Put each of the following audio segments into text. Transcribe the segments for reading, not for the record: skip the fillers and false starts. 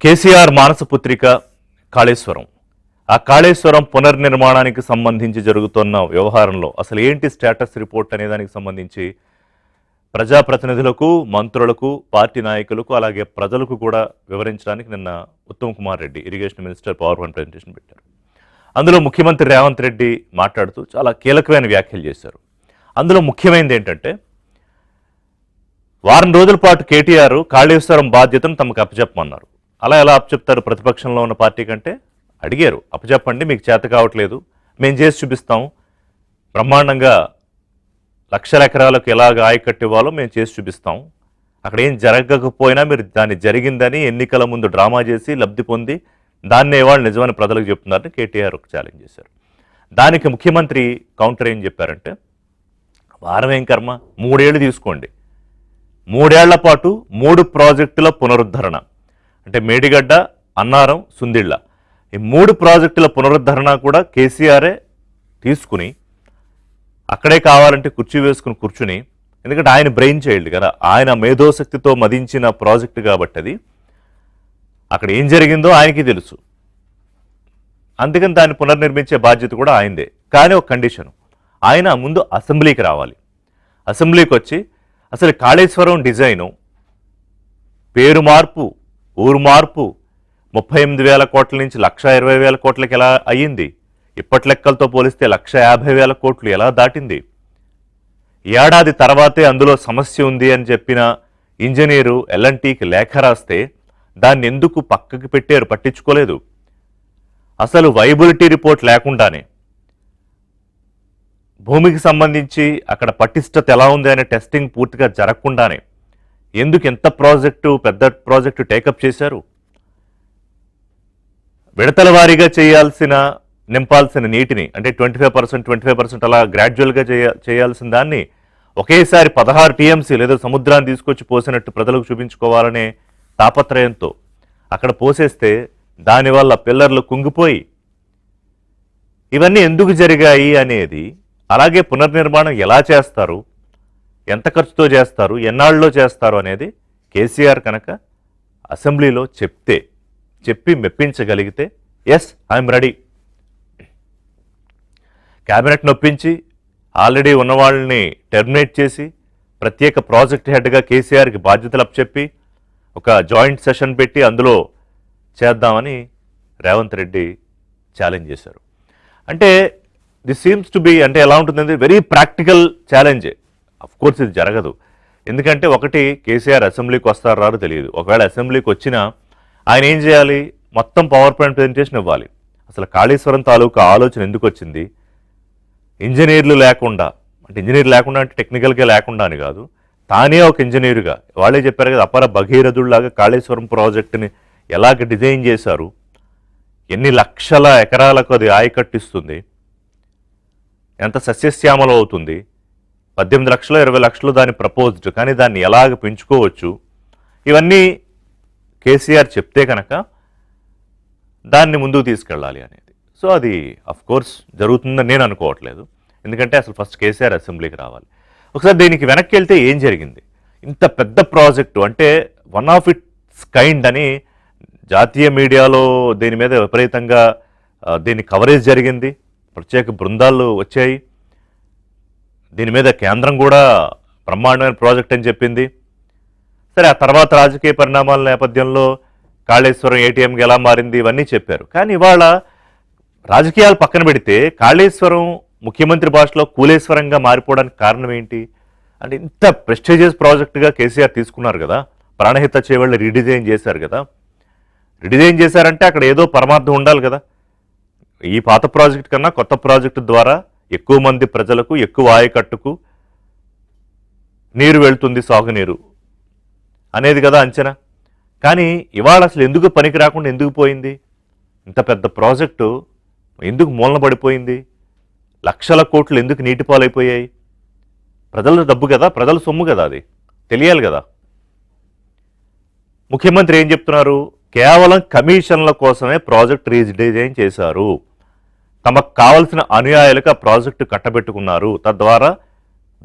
కేసీఆర్ మానసపుత్రిక కాళేశ్వరం. ఆ కాళేశ్వరం పునర్నిర్మాణానికి సంబంధించి జరుగుతున్న వ్యవహారంలో అసలు ఏంటి స్టేటస్ రిపోర్ట్ అనే దానికి సంబంధించి ప్రజాప్రతినిధులకు, మంత్రులకు, పార్టీ నాయకులకు, అలాగే ప్రజలకు కూడా వివరించడానికి నిన్న Uttam Kumar Reddy irrigation minister power point presentation పెట్టారు. అందులో ముఖ్యమంత్రి రేవంత్ రెడ్డి మాట్లాడుతూ చాలా కీలకమైన వ్యాఖ్యలు చేశారు. అందులో ముఖ్యమైనది ఏంటంటే, వారం రోజుల పాటు కేటీఆర్ కాళేశ్వరం బాధ్యతను తమకు అప్పచెప్పమన్నారు. అలా ఎలా అప్పచెప్తారు? ప్రతిపక్షంలో ఉన్న పార్టీ కంటే అడిగారు, అప్పచెప్పండి, మీకు చేత కావట్లేదు, మేము చేసి చూపిస్తాం, బ్రహ్మాండంగా లక్షల ఎకరాలకు ఎలాగ ఆయకట్టు ఇవ్వాలో మేము చేసి చూపిస్తాం, అక్కడ ఏం జరగకపోయినా మీరు దాన్ని జరిగిందని ఎన్నికల ముందు డ్రామా చేసి లబ్ధి పొంది దాన్నే వాళ్ళు నిజమని ప్రజలకు చెప్తున్నారని కేటీఆర్ ఒక ఛాలెంజ్ చేశారు. దానికి ముఖ్యమంత్రి కౌంటర్ ఏం చెప్పారంటే, వారం ఏం కర్మ, 3 ఏళ్ళు తీసుకోండి, 3 ఏళ్ల పాటు 3 ప్రాజెక్టుల పునరుద్ధరణ, అంటే మేడిగడ్డ, అన్నారం, సుందిళ్ళ, ఈ 3 ప్రాజెక్టుల పునరుద్ధరణ కూడా కేసీఆరే తీసుకుని అక్కడే కావాలంటే కుర్చీ వేసుకుని కూర్చుని, ఎందుకంటే ఆయన బ్రెయిన్ చైల్డ్ కదా, ఆయన మేధోశక్తితో మదించిన ప్రాజెక్టు కాబట్టి అది అక్కడ ఏం జరిగిందో ఆయనకి తెలుసు, అందుకని దాన్ని పునర్నిర్మించే బాధ్యత కూడా ఆయనదే. కానీ ఒక కండిషను, ఆయన ముందు అసెంబ్లీకి రావాలి. అసెంబ్లీకి వచ్చి అసలు కాళేశ్వరం డిజైను, పేరు మార్పు, ఊరు మార్పు 38,000 కోట్ల నుంచి 1,20,000 కోట్లకి ఎలా అయ్యింది, ఇప్పటి లెక్కలతో పోలిస్తే 1,50,000 కోట్లు ఎలా దాటింది, ఏడాది తర్వాతే అందులో సమస్య ఉంది అని చెప్పిన ఇంజనీరు ఎల్ఎన్టీకి లేఖ రాస్తే దాన్ని ఎందుకు పక్కకి పెట్టారు, పట్టించుకోలేదు. అసలు వైబిలిటీ రిపోర్ట్ లేకుండానే, భూమికి సంబంధించి అక్కడ పటిష్టత ఎలా ఉంది అనే టెస్టింగ్ పూర్తిగా జరగకుండానే ఎందుకు ఎంత ప్రాజెక్టు, పెద్ద ప్రాజెక్టు టేకప్ చేశారు? విడతల వారీగా నింపాల్సిన నీటిని, అంటే 25% అలా గ్రాడ్యువల్గా చేయాల్సిన దాన్ని ఒకేసారి 16 టీఎంసీ లేదా సముద్రాన్ని తీసుకొచ్చి పోసినట్టు ప్రజలకు చూపించుకోవాలనే తాపత్రయంతో అక్కడ పోసేస్తే దానివల్ల పిల్లర్లు కుంగిపోయి, ఇవన్నీ ఎందుకు జరిగాయి అనేది, అలాగే పునర్నిర్మాణం ఎలా చేస్తారు, ఎంత ఖర్చుతో చేస్తారు, ఎన్నాళ్ళలో చేస్తారు అనేది కేసీఆర్ కనుక అసెంబ్లీలో చెప్పి మెప్పించగలిగితే, ఎస్ ఐఎమ్ రెడీ, క్యాబినెట్ నొప్పించి ఆల్రెడీ ఉన్న వాళ్ళని టెర్మినేట్ చేసి ప్రత్యేక ప్రాజెక్ట్ హెడ్గా కేసీఆర్కి బాధ్యతలు అప్పచెప్పి ఒక జాయింట్ సెషన్ పెట్టి అందులో చేద్దామని రేవంత్ రెడ్డి ఛాలెంజ్ చేశారు. అంటే దిస్ సీమ్స్ టు బి, అంటే ఎలా ఉంటుందంటే వెరీ ప్రాక్టికల్ ఛాలెంజే. కోర్స్ ఇది జరగదు, ఎందుకంటే ఒకటి, కేసీఆర్ అసెంబ్లీకి వస్తారో రారో తెలియదు. ఒకవేళ అసెంబ్లీకి వచ్చినా ఆయన ఏం చేయాలి, మొత్తం పవర్ పాయింట్ ప్రజెంటేషన్ ఇవ్వాలి. అసలు కాళేశ్వరం తాలూకా ఆలోచన ఎందుకు వచ్చింది, ఇంజనీర్లు లేకుండా, అంటే ఇంజనీర్ లేకుండా అంటే టెక్నికల్గా లేకుండా అని కాదు, తానే ఒక ఇంజనీరుగా, వాళ్ళే చెప్పారు కదా, అపర భగీరథుల్లాగా కాళేశ్వరం ప్రాజెక్టుని ఎలాగ డిజైన్ చేశారు, ఎన్ని లక్షల ఎకరాలకు అది ఆయకట్టిస్తుంది, ఎంత సస్యశ్యామలం అవుతుంది, 18 లక్షలు 20 లక్షలు దాని ప్రపోజ్డ్, కానీ దాన్ని ఎలాగ పెంచుకోవచ్చు, ఇవన్నీ కేసీఆర్ చెప్తే కనుక దాన్ని ముందుకు తీసుకెళ్ళాలి అనేది. సో అది కోర్స్ జరుగుతుందని నేను అనుకోవట్లేదు, ఎందుకంటే అసలు ఫస్ట్ కేసీఆర్ అసెంబ్లీకి రావాలి. ఒకసారి దీనికి వెనక్కి వెళ్తే ఏం జరిగింది, ఇంత పెద్ద ప్రాజెక్టు, అంటే వన్ ఆఫ్ ఇట్స్ కైండ్ అని జాతీయ మీడియాలో దీని మీద విపరీతంగా దీని కవరేజ్ జరిగింది, ప్రత్యేక బృందాలు వచ్చాయి, దీని మీద కేంద్రం కూడా బ్రహ్మాండమైన ప్రాజెక్ట్ అని చెప్పింది. సరే, ఆ తర్వాత రాజకీయ పరిణామాల నేపథ్యంలో కాళేశ్వరం ఏటీఎంకి ఎలా మారింది ఇవన్నీ చెప్పారు. కానీ ఇవాళ రాజకీయాలు పక్కన పెడితే కాళేశ్వరం ముఖ్యమంత్రి భాషలో కూలేశ్వరంగా మారిపోవడానికి కారణం ఏంటి అంటే, ఇంత ప్రెస్టీజియస్ ప్రాజెక్టుగా కేసీఆర్ తీసుకున్నారు కదా, ప్రాణహిత చేవళ్ళు రీడిజైన్ చేశారు కదా, రీడిజైన్ చేశారంటే అక్కడ ఏదో పరమార్థం ఉండాలి కదా. ఈ పాత ప్రాజెక్టు కన్నా కొత్త ప్రాజెక్టు ద్వారా ఎక్కువ మంది ప్రజలకు, ఎక్కువ ఆయకట్టుకు నీరు వెళ్తుంది, సాగునీరు అనేది కదా అంచనా. కానీ ఇవాళ అసలు ఎందుకు పనికి రాకుండా ఎందుకు పోయింది, ఇంత పెద్ద ప్రాజెక్టు ఎందుకు మూలన పడిపోయింది, లక్షల కోట్లు ఎందుకు నీటిపాలైపోయాయి? ప్రజల డబ్బు కదా, ప్రజల సొమ్ము కదా, అది తెలియాలి కదా. ముఖ్యమంత్రి ఏం చెప్తున్నారు, కేవలం కమిషన్ల కోసమే ప్రాజెక్ట్ రీడిజైన్ చేశారు, తమకు కావలసిన అనుయాయులకు ఆ ప్రాజెక్టు కట్టబెట్టుకున్నారు, తద్వారా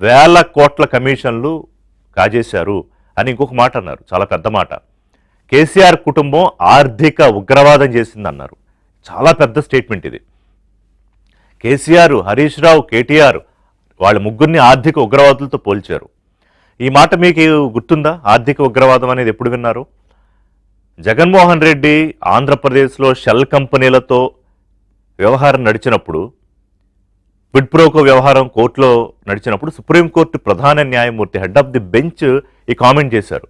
వేల కోట్ల కమిషన్లు కాజేశారు అని ఇంకొక మాట అన్నారు, చాలా పెద్ద మాట. కేసీఆర్ కుటుంబం ఆర్థిక ఉగ్రవాదం చేసిందన్నారు. చాలా పెద్ద స్టేట్మెంట్ ఇది. కేసీఆర్, హరీష్ రావు, కేటీఆర్ వాళ్ళ ముగ్గురిని ఆర్థిక ఉగ్రవాదులతో పోల్చారు. ఈ మాట మీకు గుర్తుందా? ఆర్థిక ఉగ్రవాదం అనేది ఎప్పుడు విన్నారు? జగన్మోహన్ రెడ్డి ఆంధ్రప్రదేశ్లో షెల్ కంపెనీలతో వ్యవహారం నడిచినప్పుడు, క్విడ్ ప్రోకో వ్యవహారం కోర్టులో నడిచినప్పుడు సుప్రీంకోర్టు ప్రధాన న్యాయమూర్తి హెడ్ ఆఫ్ ది బెంచ్ ఈ కామెంట్ చేశారు.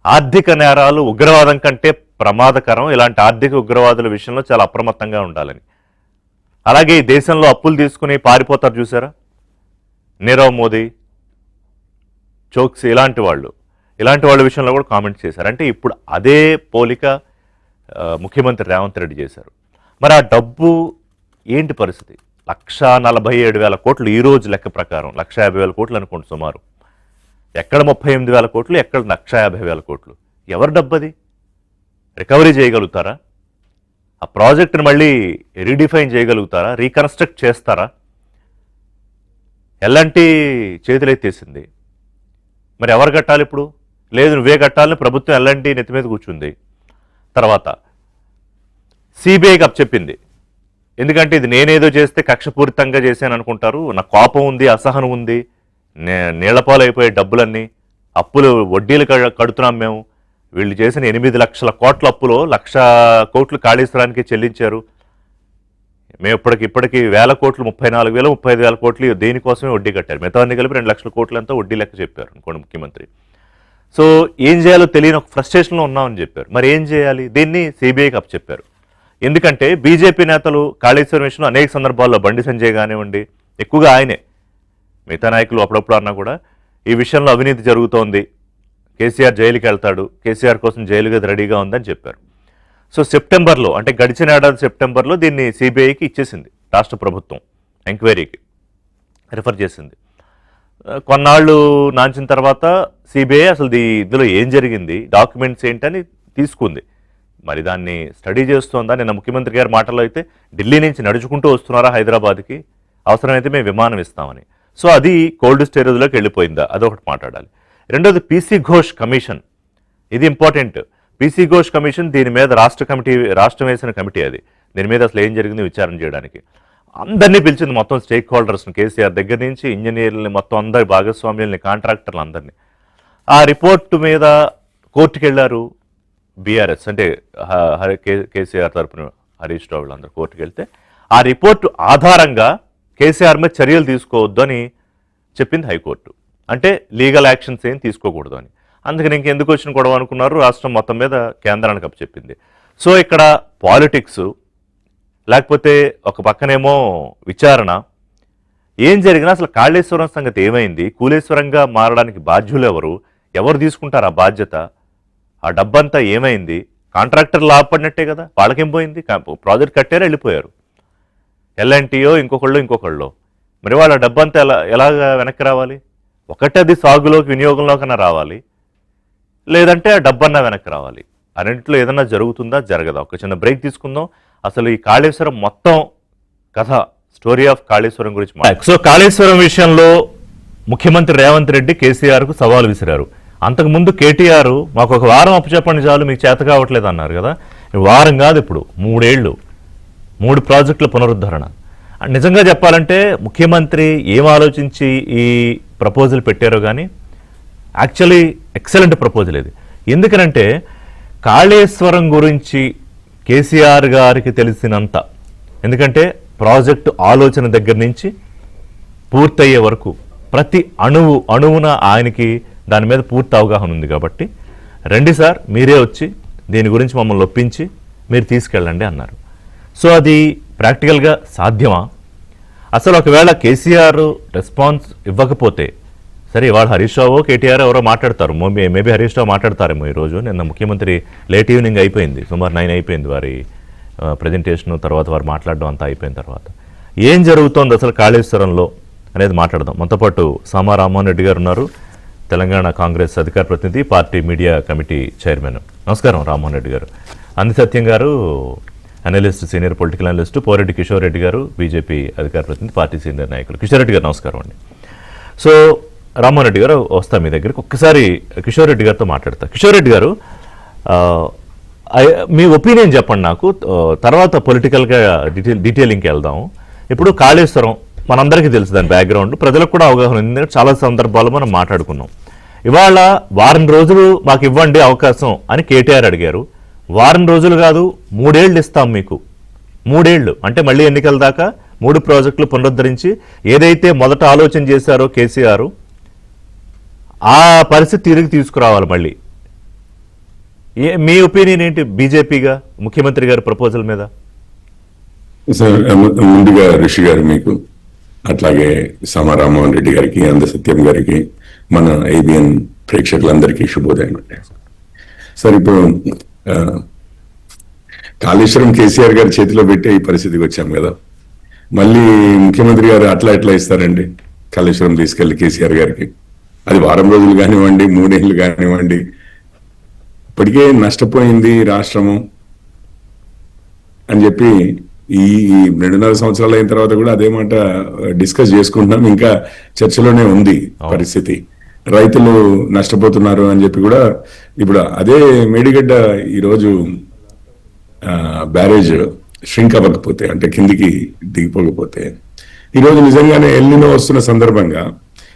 ఆర్థిక నేరాలు ఉగ్రవాదం కంటే ప్రమాదకరం, ఇలాంటి ఆర్థిక ఉగ్రవాదుల విషయంలో చాలా అప్రమత్తంగా ఉండాలని. అలాగే ఈ దేశంలో అప్పులు తీసుకుని పారిపోతారు చూసారా, నీరవ్ మోదీ, చోక్సీ, ఇలాంటి వాళ్ళ విషయంలో కూడా కామెంట్ చేశారు. అంటే ఇప్పుడు అదే పోలిక ముఖ్యమంత్రి రేవంత్ రెడ్డి చేశారు. మరి ఆ డబ్బు ఏంటి పరిస్థితి? 1,47,000 కోట్లు ఈ రోజు లెక్క ప్రకారం, 1,50,000 కోట్లు అనుకోండి సుమారు. ఎక్కడ 38,000 కోట్లు, ఎక్కడ 1,50,000 కోట్లు? ఎవరి డబ్బు అది? రికవరీ చేయగలుగుతారా? ఆ ప్రాజెక్టుని మళ్ళీ రీడిఫైన్ చేయగలుగుతారా? రీకన్స్ట్రక్ట్ చేస్తారా? ఎలాంటి చేతులెత్తేసింది. మరి ఎవరు కట్టాలి ఇప్పుడు? లేదు నువ్వే కట్టాలని ప్రభుత్వం ఎలాంటి నెత్తి మీద కూర్చుంది. తర్వాత సిబిఐకి అప్పచెప్పింది. ఎందుకంటే ఇది నేనేదో చేస్తే కక్షపూరితంగా చేశాను అనుకుంటారు, నాకు కోపం ఉంది, అసహనం ఉంది, నీళ్లపాలు అయిపోయే డబ్బులన్నీ, అప్పులు వడ్డీలు కడుతున్నాం మేము, వీళ్ళు చేసిన 8 లక్షల కోట్ల అప్పులో 1,00,000 కోట్లు కాళేశ్వరానికి చెల్లించారు, మేము ఇప్పటికి 1,000 కోట్లు, 34,000, 35,000 కోట్లు దేనికోసమే వడ్డీ కట్టారు, మిగతాన్ని కలిపి 2 లక్షల కోట్లు అంతా వడ్డీ లెక్క చెప్పారు అనుకోండి ముఖ్యమంత్రి. సో ఏం చేయాలో తెలియని ఒక ఫ్రస్ట్రేషన్లో ఉన్నామని చెప్పారు. మరి ఏం చేయాలి? దీన్ని సిబిఐకి అప్పచెప్పారు. ఎందుకంటే బీజేపీ నేతలు కాళేశ్వరం విషయంలో అనేక సందర్భాల్లో, బండి సంజయ్ కానివ్వండి, ఎక్కువగా ఆయనే, మిగతా నాయకులు అప్పుడప్పుడు అన్నా కూడా ఈ విషయంలో అవినీతి జరుగుతోంది, కేసీఆర్ జైలుకి వెళ్తాడు, కేసీఆర్ కోసం జైలు గది రెడీగా ఉందని చెప్పారు. సో సెప్టెంబర్లో, అంటే గడిచిన ఏడాది సెప్టెంబర్లో దీన్ని సిబిఐకి ఇచ్చేసింది రాష్ట్ర ప్రభుత్వం, ఎంక్వైరీకి రిఫర్ చేసింది. కొన్నాళ్ళు నాంచిన తర్వాత సిబిఐ అసలు ఇందులో ఏం జరిగింది, డాక్యుమెంట్స్ ఏంటని తీసుకుంది. మరి దాన్ని స్టడీ చేస్తోందా? నిన్న ముఖ్యమంత్రి గారి మాటల్లో అయితే ఢిల్లీ నుంచి నడుచుకుంటూ వస్తున్నారా హైదరాబాద్కి, అవసరమైతే మేము విమానం ఇస్తామని. సో అది కోల్డ్ స్టోరేజ్లోకి వెళ్ళిపోయిందా? అదొకటి మాట్లాడాలి. రెండోది పీసీ ఘోష్ కమిషన్, ఇది ఇంపార్టెంట్. పీసీ ఘోష్ కమిషన్, దీని మీద రాష్ట్రం వేసిన కమిటీ అది. దీని మీద అసలు ఏం జరిగింది విచారణ చేయడానికి అందరినీ పిలిచింది, మొత్తం స్టేక్ హోల్డర్స్ని, కేసీఆర్ దగ్గర నుంచి ఇంజనీర్లని, మొత్తం అందరి భాగస్వామ్యుల్ని, కాంట్రాక్టర్లు అందరినీ. ఆ రిపోర్టు మీద కోర్టుకు వెళ్ళారు బీఆర్ఎస్, అంటే కేసీఆర్ తరపున హరీష్ రావు అందరూ కోర్టుకు వెళ్తే ఆ రిపోర్టు ఆధారంగా కేసీఆర్ మీద చర్యలు తీసుకోవద్దు అని చెప్పింది హైకోర్టు. అంటే లీగల్ యాక్షన్స్ ఏం తీసుకోకూడదు అని. అందుకని ఇంకెందుకు వచ్చిన గొడవ అనుకున్నారు, రాష్ట్రం మొత్తం మీద కేంద్రానికి అప్పచెప్పింది. సో ఇక్కడ పాలిటిక్స్, లేకపోతే ఒక పక్కనేమో విచారణ, ఏం జరిగినా అసలు కాళేశ్వరం సంగతి ఏమైంది, కూలేశ్వరంగా మారడానికి బాధ్యులు ఎవరు తీసుకుంటారు ఆ బాధ్యత, ఆ డబ్బంతా ఏమైంది, కాంట్రాక్టర్ లాభపడినట్టే కదా, వాళ్ళకేం పోయింది, ప్రాజెక్ట్ కట్టారు వెళ్ళిపోయారు, ఎల్ఎన్టీయో ఇంకొకళ్ళు, మరి వాళ్ళ డబ్బంతా ఎలాగ వెనక్కి రావాలి? ఒకటి అది సాగులోకి, వినియోగంలోకన్నా రావాలి, లేదంటే ఆ డబ్బన్నా వెనక్కి రావాలి. అన్నింటిలో ఏదన్నా జరుగుతుందా, జరగదా? ఒక చిన్న బ్రేక్ తీసుకుందాం. అసలు ఈ కాళేశ్వరం మొత్తం కథ, స్టోరీ ఆఫ్ కాళేశ్వరం గురించి. సో కాళేశ్వరం విషయంలో ముఖ్యమంత్రి రేవంత్ రెడ్డి కేసీఆర్కు సవాల్ విసిరారు. అంతకుముందు కేటీఆర్ మాకు ఒక వారం అప్పచెప్పండి చాలు, మీకు చేత కావట్లేదు అన్నారు కదా. వారం కాదు, ఇప్పుడు 3 ఏళ్ళు, 3 ప్రాజెక్టుల పునరుద్ధరణ. నిజంగా చెప్పాలంటే ముఖ్యమంత్రి ఏం ఆలోచించి ఈ ప్రపోజల్ పెట్టారో కానీ యాక్చువల్లీ ఎక్సలెంట్ ప్రపోజల్ ఇది. ఎందుకనంటే కాళేశ్వరం గురించి కేసీఆర్ గారికి తెలిసినంత, ఎందుకంటే ప్రాజెక్టు ఆలోచన దగ్గర నుంచి పూర్తయ్యే వరకు ప్రతి అణువున ఆయనకి దాని మీద పూర్తి అవగాహన ఉంది. కాబట్టి రండి సార్, మీరే వచ్చి దీని గురించి మమ్మల్ని ఒప్పించి మీరు తీసుకెళ్ళండి అన్నారు. సో అది ప్రాక్టికల్గా సాధ్యమా? అసలు ఒకవేళ కేసీఆర్ రెస్పాన్స్ ఇవ్వకపోతే, సరే ఇవాళ హరీష్ రావు, కేటీఆర్ ఎవరో మాట్లాడతారు, మేబీ హరీష్ రావు మాట్లాడతారేమో ఈరోజు. నిన్న ముఖ్యమంత్రి లేట్ ఈవినింగ్ అయిపోయింది, సుమారు 9 అయిపోయింది వారి ప్రజెంటేషన్, తర్వాత వారు మాట్లాడడం అంతా అయిపోయిన తర్వాత ఏం జరుగుతోంది అసలు కాళేశ్వరంలో అనేది మాట్లాడదాం. మనతో పాటు సామా రామ్మోహన్ రెడ్డి గారు ఉన్నారు, తెలంగాణ కాంగ్రెస్ అధికార ప్రతినిధి, పార్టీ మీడియా కమిటీ చైర్మన్. నమస్కారం రామ్మోహన్ రెడ్డి గారు. అంది సత్యం గారు analyst, senior political analyst. Poreddy Kishore Reddy గారు బీజేపీ అధికార ప్రతినిధి, పార్టీ సీనియర్ నాయకులు. కిషోర్ రెడ్డి గారు నమస్కారం అండి. సో రామ్మోహన్ రెడ్డి గారు వస్తా మీ దగ్గరికి ఒక్కసారి కిషోర్ రెడ్డి గారితో మాట్లాడతా. కిషోర్ రెడ్డి గారు, మీ ఒపీనియన్ చెప్పండి నాకు, తర్వాత పొలిటికల్గా డీటెయిలింగ్కి వెళ్దాం. ఇప్పుడు కాళేశ్వరం మనందరికీ తెలుసు, దాని బ్యాక్గ్రౌండ్ ప్రజలకు కూడా అవగాహన ఉంది, చాలా సందర్భాలు మనం మాట్లాడుకున్నాం. ఇవాళ వారం రోజులు మాకు ఇవ్వండి అవకాశం అని కేటీఆర్ అడిగారు. వారం రోజులు కాదు, 3 ఏళ్ళు ఇస్తాం మీకు. 3 ఏళ్ళు అంటే మళ్ళీ ఎన్నికల దాకా 3 ప్రాజెక్టులు పునరుద్ధరించి ఏదైతే మొదట ఆలోచన చేశారో కేసీఆర్, ఆ పరిస్థితి తిరిగి తీసుకురావాలి మళ్ళీ. మీ ఒపీనియన్ ఏంటి బీజేపీగా ముఖ్యమంత్రి గారి ప్రపోజల్ మీద? సార్, ముందుగా రిషి గారు మీకు, అట్లాగే రామ్మోహన్ రెడ్డి గారికి, అందసత్యం గారికి, మన ఏబిఎన్ ప్రేక్షకులందరికీ శుభోదయం అండి. సార్, ఇప్పుడు కాళేశ్వరం కేసీఆర్ గారి చేతిలో పెట్టే ఈ పరిస్థితికి వచ్చాం కదా, మళ్ళీ ముఖ్యమంత్రి గారు అట్లా ఎట్లా ఇస్తారండి కాళేశ్వరం తీసుకెళ్లి కేసీఆర్ గారికి? అది వారం రోజులు కానివ్వండి, 3 ఏళ్ళు కానివ్వండి, ఇప్పటికే నష్టపోయింది రాష్ట్రము అని చెప్పి ఈ 2.5 సంవత్సరాలు అయిన తర్వాత కూడా అదే మాట డిస్కస్ చేసుకుంటున్నాం. ఇంకా చర్చలోనే ఉంది పరిస్థితి. రైతులు నష్టపోతున్నారు అని చెప్పి కూడా ఇప్పుడు అదే మేడిగడ్డ ఈరోజు బ్యారేజ్ ష్రింక్ అవ్వకపోతే, అంటే కిందికి దిగిపోకపోతే, ఈరోజు నిజంగానే ఎల్నినో వస్తున్న సందర్భంగా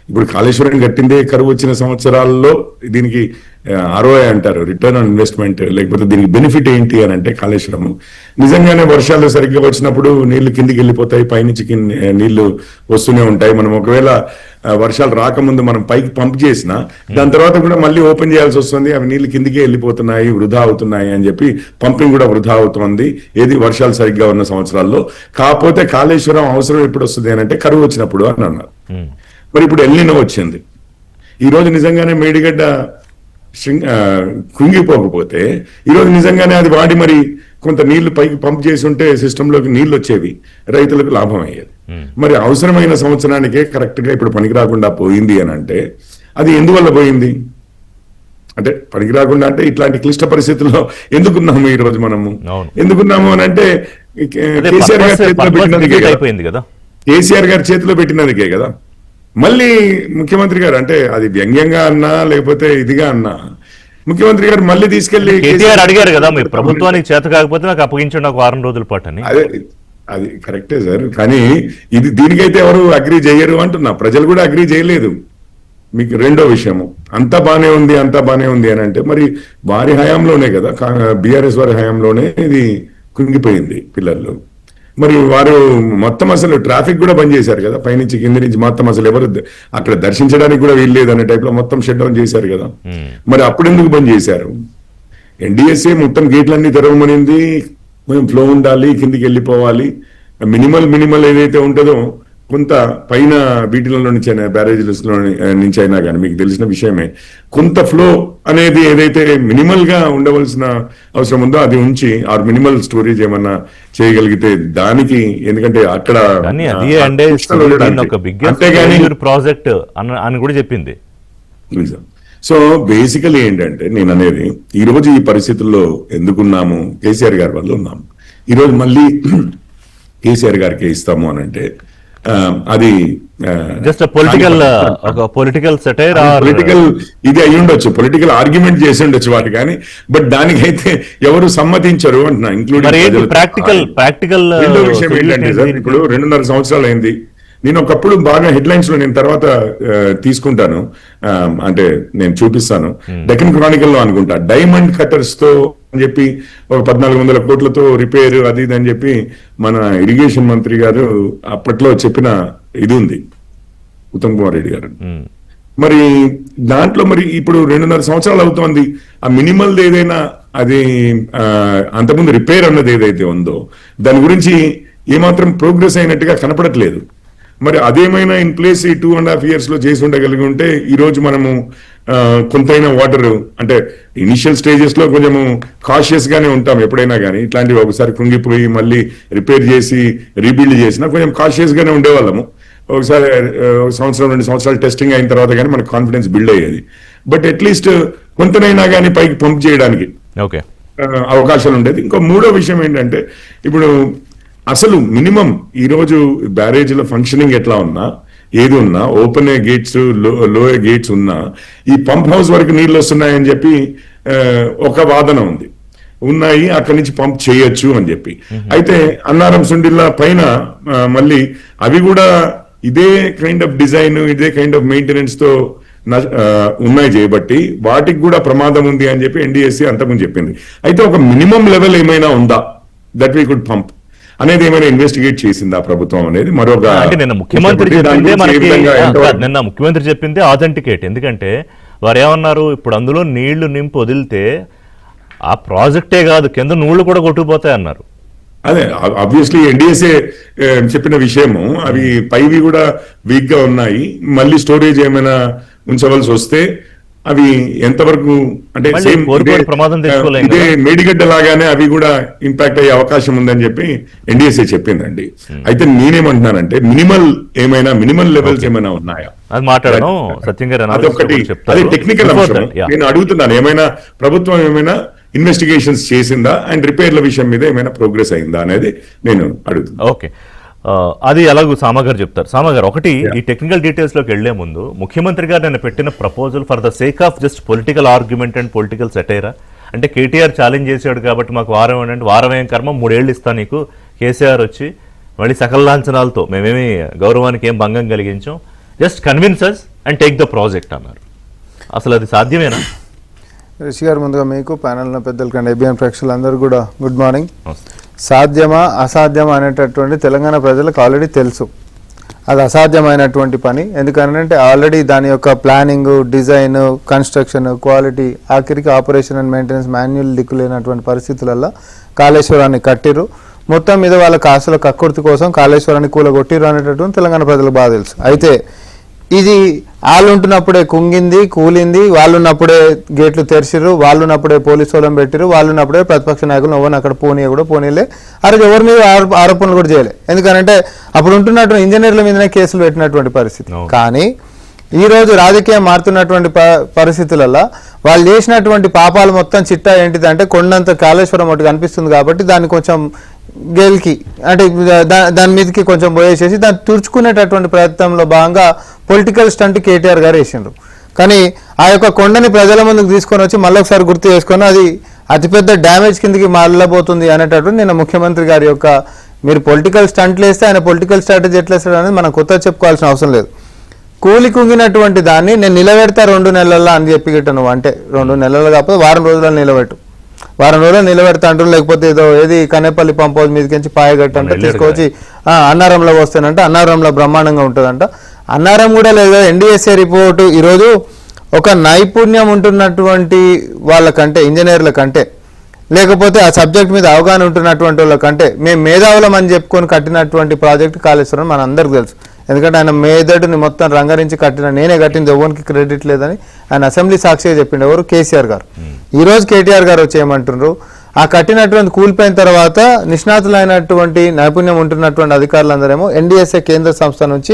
ఇప్పుడు కాళేశ్వరం కట్టిందే కరువు వచ్చిన సంవత్సరాల్లో దీనికి ROI అంటారు, రిటర్న్ ఆన్ ఇన్వెస్ట్మెంట్, లేకపోతే దీనికి బెనిఫిట్ ఏంటి అని అంటే కాళేశ్వరం నిజంగానే వర్షాలు సరిగ్గా వచ్చినప్పుడు నీళ్లు కిందికి వెళ్ళిపోతాయి, పైనుంచి నీళ్లు వస్తూనే ఉంటాయి. మనం ఒకవేళ వర్షాలు రాకముందు మనం పైకి పంప్ చేసినా దాని తర్వాత కూడా మళ్ళీ ఓపెన్ చేయాల్సి వస్తుంది, అవి నీళ్లు కిందికే వెళ్ళిపోతున్నాయి, వృధా అవుతున్నాయి అని చెప్పి పంపింగ్ కూడా వృధా అవుతుంది ఏది వర్షాలు సరిగ్గా ఉన్న సంవత్సరాల్లో. కాకపోతే కాళేశ్వరం అవసరం ఎప్పుడు వస్తుంది అని అంటే కరువు వచ్చినప్పుడు అని అన్నారు. మరి ఇప్పుడు ఎల్నినో వచ్చింది. ఈరోజు నిజంగానే మేడిగడ్డ కుంగిపోకపోతే ఈరోజు నిజంగానే అది వాడి మరి కొంత నీళ్లు పైకి పంప్ చేసి ఉంటే సిస్టంలోకి నీళ్లు వచ్చేవి, రైతులకు లాభం అయ్యేది. మరి అవసరమైన సంవత్సరానికే కరెక్ట్ గా ఇప్పుడు పనికి రాకుండా పోయింది అని అంటే అది ఎందువల్ల పోయింది అంటే, పనికి రాకుండా అంటే ఇట్లాంటి క్లిష్ట పరిస్థితుల్లో ఎందుకున్నాము ఈ రోజు మనము? ఎందుకున్నాము అని అంటే కేసీఆర్ గారి చేతిలో పెట్టినందుకే కదా, కేసీఆర్ గారి చేతిలో పెట్టినందుకే కదా. మళ్ళీ ముఖ్యమంత్రి గారు, అంటే అది వ్యంగ్యంగా అన్నా లేకపోతే ఇదిగా అన్నా, ముఖ్యమంత్రి గారు మళ్ళీ తీసుకెళ్లి కేసీఆర్ అడిగారు కదా, మీ ప్రభుత్వానికి చేత కాకపోతే నాకు అప్పగించండి ఒక వారం రోజుల పాటు అని. అదే, అది కరెక్టే సార్, కానీ ఇది దీనికైతే ఎవరు అగ్రీ చేయరు అంటున్నా, ప్రజలు కూడా అగ్రీ చేయలేదు. మీకు రెండో విషయము, అంతా బానే ఉంది అని అంటే మరి వారి హయాంలోనే కదా, బీఆర్ఎస్ వారి హయాంలోనే ఇది కుంగిపోయింది పిల్లలు. మరి వారు మొత్తం అసలు ట్రాఫిక్ కూడా బంద్ చేశారు కదా, పైనుంచి కింది నుంచి మొత్తం అసలు ఎవరు అక్కడ దర్శించడానికి కూడా వీల్లేదు అనే టైప్ లో మొత్తం షట్ డౌన్ చేశారు కదా. మరి అప్పుడు ఎందుకు బంద్ చేశారు? NDSA మొత్తం గేట్లన్నీ తెరవమనింది, కొంచెం ఫ్లో ఉండాలి, కిందికి వెళ్ళిపోవాలి, మినిమల్ ఏదైతే ఉంటుందో కొంత పైన వీటిలో నుంచి బ్యారేజీలలో నుంచి అయినా కానీ మీకు తెలిసిన విషయమే, కొంత ఫ్లో అనేది ఏదైతే మినిమల్ గా ఉండవలసిన అవసరం ఉందో అది ఉంచి ఆర్ మినిమల్ స్టోరేజ్ ఏమన్నా చేయగలిగితే దానికి, ఎందుకంటే అక్కడ ప్రాజెక్ట్ అని కూడా చెప్పింది. సో బేసికలీ ఏంటంటే నేను అనేది, ఈ రోజు ఈ పరిస్థితుల్లో ఎందుకున్నాము? కేసీఆర్ గారి వల్ల ఉన్నాము. ఈరోజు మళ్ళీ కేసీఆర్ గారికి ఇస్తాము అని అంటే అది జస్ట్ పొలిటికల్ సెటైర్, పొలిటికల్ ఇది అయి ఉండొచ్చు, పొలిటికల్ ఆర్గ్యుమెంట్ చేసి ఉండొచ్చు వాటి, కానీ బట్ దానికైతే ఎవరు సమ్మతించరు అంటున్నా, ఇంక్లూడింగ్ ప్రాక్టికల్ విషయం ఏంటంటే సార్, ఇప్పుడు 2.5 సంవత్సరాలు అయింది. నేను ఒకప్పుడు బాగా హెడ్లైన్స్ లో నేను తర్వాత తీసుకుంటాను, అంటే నేను చూపిస్తాను, డెక్కన్ క్రానికల్ లో అనుకుంటా, డైమండ్ కటర్స్ తో అని చెప్పి ఒక 1400 కోట్లతో రిపేర్ అది ఇది అని చెప్పి మన ఇరిగేషన్ మంత్రి గారు అప్పట్లో చెప్పిన ఇది ఉంది, ఉత్తమ్ కుమార్ రెడ్డి గారు. మరి దాంట్లో మరి ఇప్పుడు 2.5 సంవత్సరాలు అవుతోంది. ఆ మినిమల్ ఏదైనా అది అంతకుముందు రిపేర్ అన్నది ఏదైతే ఉందో దాని గురించి ఏమాత్రం ప్రోగ్రెస్ అయినట్టుగా కనపడట్లేదు. మరి అదేమైనా ఇన్ ప్లేస్ ఈ 2.5 years లో చేసి ఉండగలిగి ఉంటే ఈ రోజు మనము కొంతైనా వాటర్, అంటే ఇనిషియల్ స్టేజెస్ లో కొంచెము కాషియస్ గానే ఉంటాం ఎప్పుడైనా కానీ, ఇట్లాంటివి ఒకసారి కుంగిపోయి మళ్ళీ రిపేర్ చేసి రీబిల్డ్ చేసినా కొంచెం కాషియస్ గానే ఉండేవాళ్ళము. ఒకసారి 1 సంవత్సరం 2 సంవత్సరాలు టెస్టింగ్ అయిన తర్వాత కానీ మనకు కాన్ఫిడెన్స్ బిల్డ్ అయ్యేది. బట్ అట్లీస్ట్ కొంతనైనా కానీ పైకి పంప్ చేయడానికి అవకాశాలు ఉండేది. ఇంకో మూడో విషయం ఏంటంటే, ఇప్పుడు అసలు మినిమం ఈరోజు బ్యారేజీల ఫంక్షనింగ్ ఎట్లా ఉన్నా ఏది ఉన్నా ఓపెన్ గేట్స్ లో గేట్స్ ఉన్నా ఈ పంప్ హౌస్ వరకు నీళ్లు వస్తున్నాయని చెప్పి ఒక వాదన ఉంది. ఉన్నాయి, అక్కడి నుంచి పంప్ చేయొచ్చు అని చెప్పి. అయితే అన్నారం సుండిల్లా పైన మళ్ళీ అవి కూడా ఇదే కైండ్ ఆఫ్ డిజైన్, ఇదే కైండ్ ఆఫ్ మెయింటెనెన్స్ తో ఉన్నాయి చేయబట్టి వాటికి కూడా ప్రమాదం ఉంది అని చెప్పి ఎన్డీఎస్సీ అంతకుముందు చెప్పింది. అయితే ఒక మినిమం లెవెల్ ఏమైనా ఉందా దట్ వీ కుడ్ పంప్ అనేది ఏమైనా ఇన్వెస్టిగేట్ చేసిందా ప్రభుత్వం అనేది మరొక. అంటే నిన్న ముఖ్యమంత్రి చెప్పింది ఆథెంటికేట్. ఎందుకంటే వారు ఏమన్నారు, ఇప్పుడు అందులో నీళ్లు నింపు వదిలితే ఆ ప్రాజెక్టే కాదు కింద నీళ్లు కూడా కొట్టుకుపోతాయి అన్నారు. అదే ఆబ్వియస్లీ ఎన్డీఎస్ఏ చెప్పిన విషయము, అవి పైవి కూడా వీక్ గా ఉన్నాయి. మళ్ళీ స్టోరేజ్ ఏమైనా ఉంచవలసి వస్తే అవి ఎంతవరకు అంటే సేమ్ ఇదే మేడిగడ్డ లాగానే అవి కూడా ఇంపాక్ట్ అయ్యే అవకాశం ఉందని చెప్పి ఎన్డీఎస్ఏ చెప్పిందండి. అయితే నేనేమంటున్నానంటే మినిమల్ లెవెల్స్ ఏమైనా ఉన్నాయా అది మాట్లాడను సత్యం గారు, అదొకటి. అదే టెక్నికల్ అంశం. నేను అడుగుతున్నాను, ఏమైనా ప్రభుత్వం ఏమైనా ఇన్వెస్టిగేషన్స్ చేసిందా అండ్ రిపేర్ల విషయం మీద ఏమైనా ప్రోగ్రెస్ అయిందా అనేది నేను అడుగుతున్నాను. ఓకే, అది ఎలాగో సామగారు చెప్తారు. సామగారు, ఒకటి ఈ టెక్నికల్ డీటెయిల్స్ లోకి వెళ్లే ముందు ముఖ్యమంత్రి గారు నేను పెట్టిన proposal for the sake of just political argument and political సెటైరా, అంటే కేటీఆర్ ఛాలెంజ్ చేశాడు కాబట్టి మాకు వారం ఏంటంటే వారం ఏం కర్మ 3 ఏళ్ళు ఇస్తా నీకు, కేసీఆర్ వచ్చి మళ్ళీ సకల లాంఛనాలతో మేమేమి గౌరవానికి ఏం భంగం కలిగించాం, just convince us and take the project అన్నారు. అసలు అది సాధ్యమేనా? రిషి గారు, ముందుగా మీకు ప్యానెల్లో పెద్దల కంటే ఏబిఎన్ ప్రేక్షకులందరూ కూడా గుడ్ మార్నింగ్. సాధ్యమా అసాధ్యమా అనేటటువంటి తెలంగాణ ప్రజలకు ఆల్రెడీ తెలుసు. అది అసాధ్యమైనటువంటి పని. ఎందుకంటే ఆల్రెడీ దాని యొక్క ప్లానింగ్, డిజైన్, కన్స్ట్రక్షన్, క్వాలిటీ, ఆఖరికి ఆపరేషన్ అండ్ మెయింటెనెన్స్ మాన్యువల్ దిక్కులేనటువంటి పరిస్థితులలో కాళేశ్వరాన్ని కట్టిరు. మొత్తం మీద వాళ్ళ కాసుల కక్కుర్తి కోసం కాళేశ్వరాన్ని కూలగొట్టిరు అనేటటువంటి తెలంగాణ ప్రజలకు బాగా తెలుసు. అయితే ఇది వాళ్ళు ఉంటున్నప్పుడే కుంగింది, కూలింది, వాళ్ళు ఉన్నప్పుడే గేట్లు తెరిచిరు, వాళ్ళు ఉన్నప్పుడే పోలీసు వాళ్ళని పెట్టిరు, వాళ్ళు ఉన్నప్పుడే ప్రతిపక్ష నాయకులు ఎవరిని అక్కడ పోనీలే. అరే ఎవరి మీద ఆరోపణలు కూడా చేయలే. ఎందుకంటే అప్పుడు ఉంటున్నటువంటి ఇంజనీర్ల మీదనే కేసులు పెట్టినటువంటి పరిస్థితి. కానీ ఈరోజు రాజకీయం మారుతున్నటువంటి పరిస్థితులలో వాళ్ళు చేసినటువంటి పాపాలు మొత్తం చిట్టా ఏంటిదంటే కొండంత కాళేశ్వరం ఒకటి కనిపిస్తుంది కాబట్టి దాన్ని కొంచెం గెలికి అంటే దాని మీదకి కొంచెం పోయేసేసి దాన్ని తుడుచుకునేటటువంటి ప్రయత్నంలో భాగంగా పొలిటికల్ స్టంట్ కేటీఆర్ గారు వేసిండ్రు. కానీ ఆ యొక్క కొండని ప్రజల ముందుకు తీసుకొని వచ్చి మళ్ళీ ఒకసారి గుర్తు చేసుకొని అది అతిపెద్ద డ్యామేజ్ కిందకి మళ్ళబోతుంది అనేటటువంటి నిన్న ముఖ్యమంత్రి గారి యొక్క, మీరు పొలిటికల్ స్టంట్లు వేస్తే ఆయన పొలిటికల్ స్ట్రాటజీ ఎట్లా వేస్తాడు అనేది మనం కొత్త చెప్పుకోవాల్సిన అవసరం లేదు. కూలి కుంగినటువంటి దాన్ని నేను నిలబెడతా 2 నెలల్లో అని చెప్పి గిట్టను, అంటే 2 నెలలు కాకపోతే వారం రోజుల్లో నిలబెట్టు, వారం రోజులు నిలబెడతా అంటారు. లేకపోతే ఏది కనేపల్లి పంప్ హౌస్ మీదకించి పాయగట్టు అంటే తీసుకొచ్చి అన్నారంలో వస్తేనంట అన్నారంలో బ్రహ్మాండంగా ఉంటుందంట. అన్నారం కూడా లేదు. ఎన్డీఎస్ఏ రిపోర్టు ఈరోజు ఒక నైపుణ్యం ఉంటున్నటువంటి వాళ్ళకంటే, ఇంజనీర్ల కంటే, లేకపోతే ఆ సబ్జెక్ట్ మీద అవగాహన ఉంటున్నటువంటి వాళ్ళకంటే మేము మేధావులం అని చెప్పుకొని కట్టినటువంటి ప్రాజెక్టు కాళేశ్వరం మన అందరికి తెలుసు. ఎందుకంటే ఆయన మేధడుని మొత్తం రంగరించి నేనే కట్టింది, ఎవరికి క్రెడిట్ లేదని ఆయన అసెంబ్లీ సాక్షిగా చెప్పిండు. ఎవరు? కేసీఆర్ గారు. ఈరోజు కేటీఆర్ గారు వచ్చి ఏమంటున్నారు, ఆ కట్టినటువంటి కూలిపోయిన తర్వాత నిష్ణాతులైనటువంటి నైపుణ్యం ఉంటున్నటువంటి అధికారులందరేమో ఎన్డీఎస్ఏ కేంద్ర సంస్థ నుంచి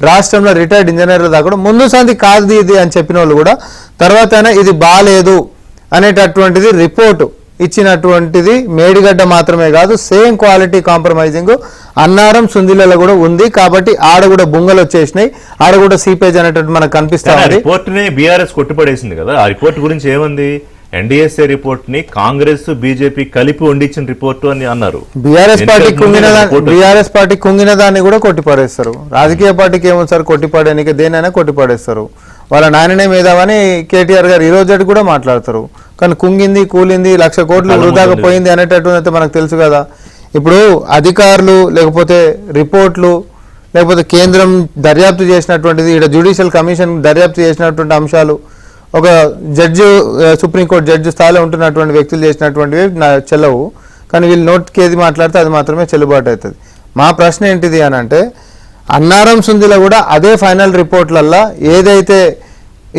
రాష్ట్రంలో రిటైర్డ్ ఇంజనీర్ల దాకా కూడా ముందు సంది కాదు ఇది అని చెప్పిన వాళ్ళు కూడా తర్వాత ఇది బాలేదు అనేటటువంటిది రిపోర్టు ఇచ్చినటువంటిది మేడిగడ్డ మాత్రమే కాదు, సేమ్ క్వాలిటీ కాంప్రమైజింగ్ అన్నారం సుందిలలో కూడా ఉంది. కాబట్టి ఆడ కూడా బుంగలు వచ్చేసినాయి, ఆడ కూడా సీపేజ్ అనేటట్టు మనకు కనిపిస్తా ఉంది. రిపోర్ట్ ని బీఆర్ఎస్ కొట్టిపడేసింది కదా. ఆ రిపోర్ట్ గురించి ఏముంది? ఎన్డీఎస్ఏ రిపోర్ట్ ని కాంగ్రెస్ బీజేపీ కలిపి వండించిన రిపోర్టు అని అన్నారు. బీఆర్ఎస్ పార్టీ కుంగిన దాన్ని కూడా కొట్టిపడేస్తారు. రాజకీయ పార్టీకి ఏమో సార్ కొట్టిపడేనికి దేనైనా కొట్టిపడేస్తారు. వాళ్ళ నాయననే మేధావని కేటీఆర్ గారు ఈ రోజు కూడా మాట్లాడతారు. కానీ కుంగింది, కూలింది, 1,00,000 కోట్లు వృధాగా పోయింది అనేటటువంటి మనకు తెలుసు కదా. ఇప్పుడు అధికారులు లేకపోతే రిపోర్ట్లు లేకపోతే కేంద్రం దర్యాప్తు చేసినటువంటిది, ఇక్కడ జ్యుడిషియల్ కమిషన్ దర్యాప్తు చేసినటువంటి అంశాలు, ఒక జడ్జి సుప్రీంకోర్టు జడ్జి స్థాయిలో ఉంటున్నటువంటి వ్యక్తులు చేసినటువంటివి చెల్లవు. కానీ వీళ్ళు నోట్కి ఏది మాట్లాడితే అది మాత్రమే చెల్లుబాటు అవుతుంది. మా ప్రశ్న ఏంటిది అని అంటే, అన్నారం సుందిలో కూడా అదే ఫైనల్ రిపోర్ట్లల్లో ఏదైతే